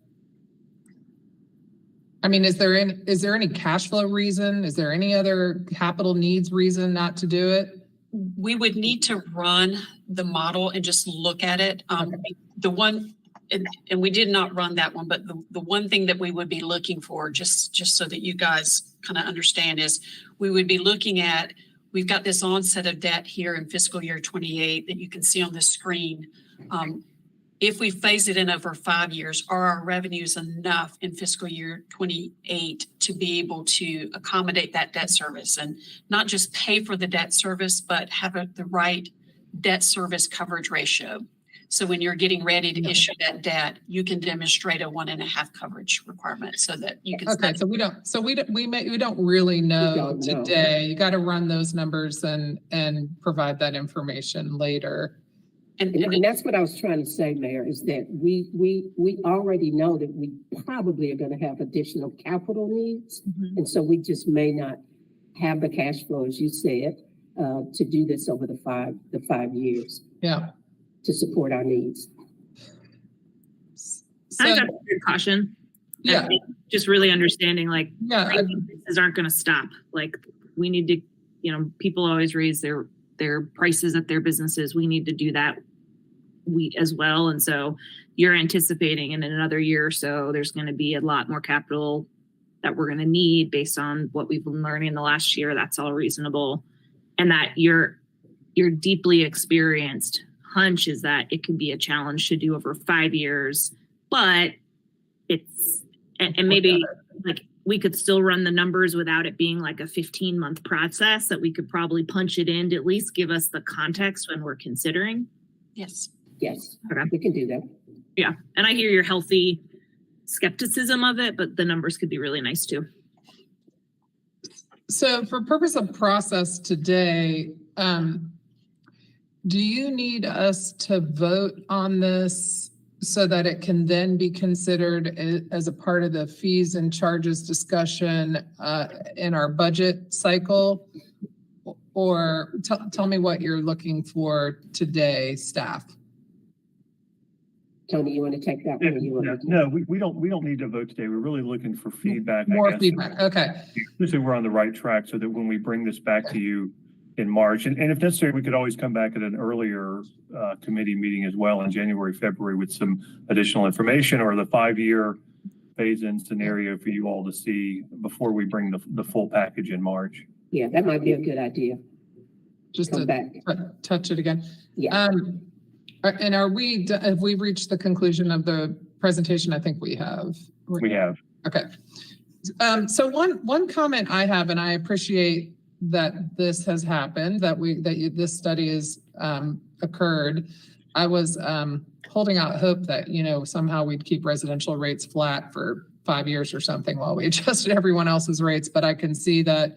I mean, is there any cash flow reason? Is there any other capital needs reason not to do it? We would need to run the model and just look at it. The one, and we did not run that one, but the one thing that we would be looking for, just so that you guys kind of understand, is we would be looking at, we've got this onset of debt here in fiscal year 28 that you can see on the screen. If we phase it in over 5 years, are our revenues enough in fiscal year 28 to be able to accommodate that debt service and not just pay for the debt service, but have the right debt service coverage ratio? So when you're getting ready to issue that debt, you can demonstrate a 1.5 coverage requirement so that you can. Okay, so we don't really know today. You got to run those numbers and provide that information later. And that's what I was trying to say, Mayor, is that we already know that we probably are going to have additional capital needs. Mm-hmm. And so we just may not have the cash flow, as you said, to do this over the 5 years. Yeah. To support our needs. I got good caution. Yeah. Just really understanding prices aren't going to stop. Like we need to, people always raise their prices at their businesses. We need to do that as well. And so you're anticipating in another year or so, there's going to be a lot more capital that we're going to need based on what we've been learning the last year. That's all reasonable. And that your deeply experienced hunch is that it can be a challenge to do over 5 years, but and maybe like we could still run the numbers without it being like a 15-month process, that we could probably punch it in to at least give us the context when we're considering. Yes. Yes. Okay. We can do that. Yeah. And I hear your healthy skepticism of it, but the numbers could be really nice too. So for purpose of process today, do you need us to vote on this so that it can then be considered as a part of the fees and charges discussion in our budget cycle? Or tell me what you're looking for today, staff. Tony, you want to take that one? No, we don't need to vote today. We're really looking for feedback. More feedback. Okay. Usually we're on the right track so that when we bring this back to you in March, and if necessary, we could always come back at an earlier committee meeting as well in January, February with some additional information or the 5-year phase-in scenario for you all to see before we bring the full package in March. Yeah, that might be a good idea. Just come to back. Touch it again. Yeah. And have we reached the conclusion of the presentation? I think we have. We have. Okay. So one comment I have, and I appreciate that this has happened, this study has occurred. I was holding out hope that, somehow we'd keep residential rates flat for 5 years or something while we adjusted everyone else's rates. But I can see that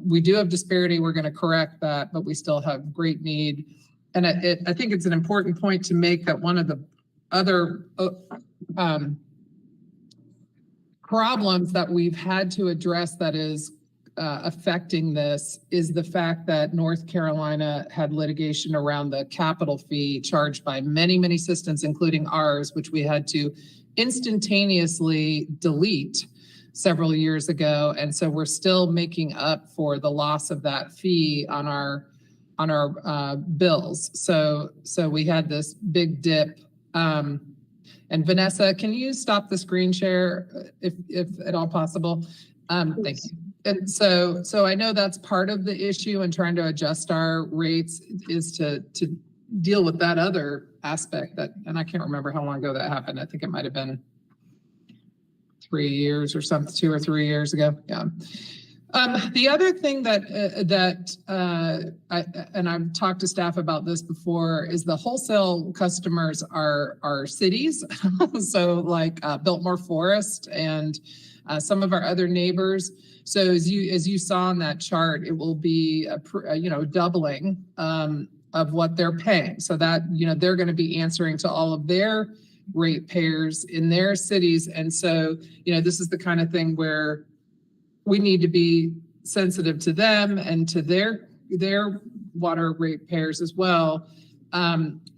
we do have disparity. We're going to correct that, but we still have great need. And I think it's an important point to make that one of the other problems that we've had to address that is affecting this is the fact that North Carolina had litigation around the capital fee charged by many, many systems, including ours, which we had to instantaneously delete several years ago. And so we're still making up for the loss of that fee on our bills. So we had this big dip. And Vanessa, can you stop the screen share if at all possible? Thank you. And so I know that's part of the issue in trying to adjust our rates is to deal with that other aspect and I can't remember how long ago that happened. I think it might've been 3 years or something, 2 or 3 years ago. Yeah. The other thing that I've talked to staff about this before is the wholesale customers are cities. So like Biltmore Forest and some of our other neighbors. So as you saw on that chart, it will be a doubling of what they're paying. So that they're going to be answering to all of their ratepayers in their cities. And so this is the kind of thing where we need to be sensitive to them and to their water ratepayers as well.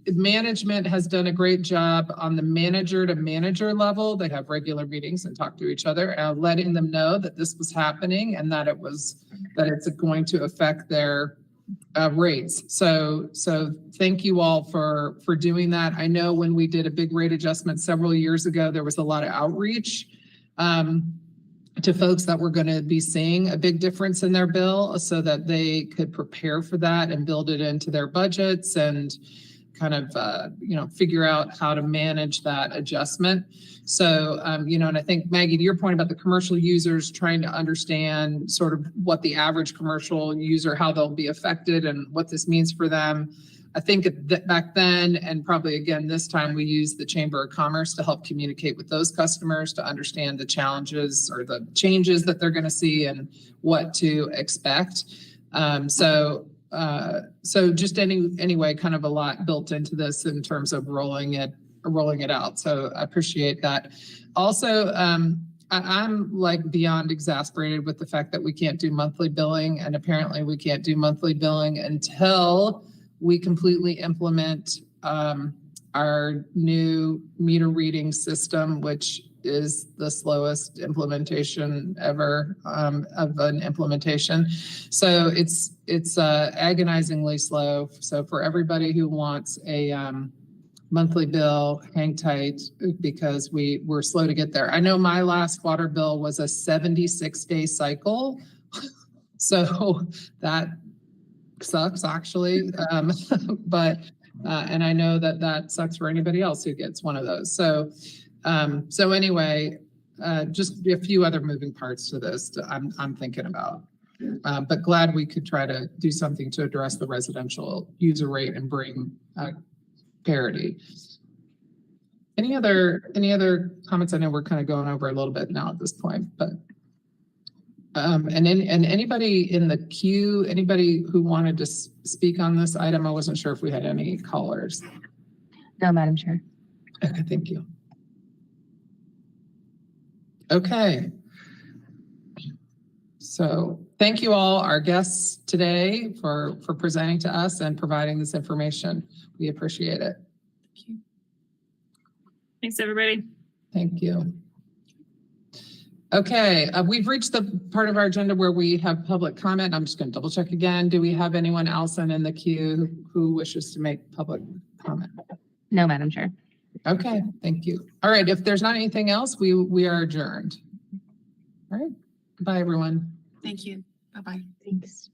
Management has done a great job on the manager to manager level. They have regular meetings and talk to each other, letting them know that this was happening and that it's going to affect their rates. So thank you all for doing that. I know when we did a big rate adjustment several years ago, there was a lot of outreach to folks that were going to be seeing a big difference in their bill so that they could prepare for that and build it into their budgets and kind of, figure out how to manage that adjustment. So, and I think, Maggie, to your point about the commercial users trying to understand sort of what the average commercial user, how they'll be affected and what this means for them. I think that back then, and probably again this time, we used the Chamber of Commerce to help communicate with those customers to understand the challenges or the changes that they're going to see and what to expect. So just anyway, kind of a lot built into this in terms of rolling it out. So I appreciate that. Also, I'm like beyond exasperated with the fact that we can't do monthly billing, and apparently we can't do monthly billing until we completely implement our new meter reading system, which is the slowest implementation ever of an implementation. So it's agonizingly slow. So for everybody who wants a monthly bill, hang tight because we're slow to get there. I know my last water bill was a 76-day cycle. So that sucks actually. But and I know that sucks for anybody else who gets one of those. So anyway, just a few other moving parts to this I'm thinking about. But glad we could try to do something to address the residential user rate and bring parity. Any other comments? I know we're kind of going over a little bit now at this point, but and anybody in the queue, anybody who wanted to speak on this item? I wasn't sure if we had any callers. No, Madam Chair. Okay, thank you. Okay. So thank you all, our guests today, for presenting to us and providing this information. We appreciate it. Thank you. Thanks, everybody. Thank you. Okay, we've reached the part of our agenda where we have public comment. I'm just going to double check again. Do we have anyone else in the queue who wishes to make public comment? No, Madam Chair. Okay, thank you. All right, if there's not anything else, we are adjourned. All right, bye everyone. Thank you. Bye-bye. Thanks.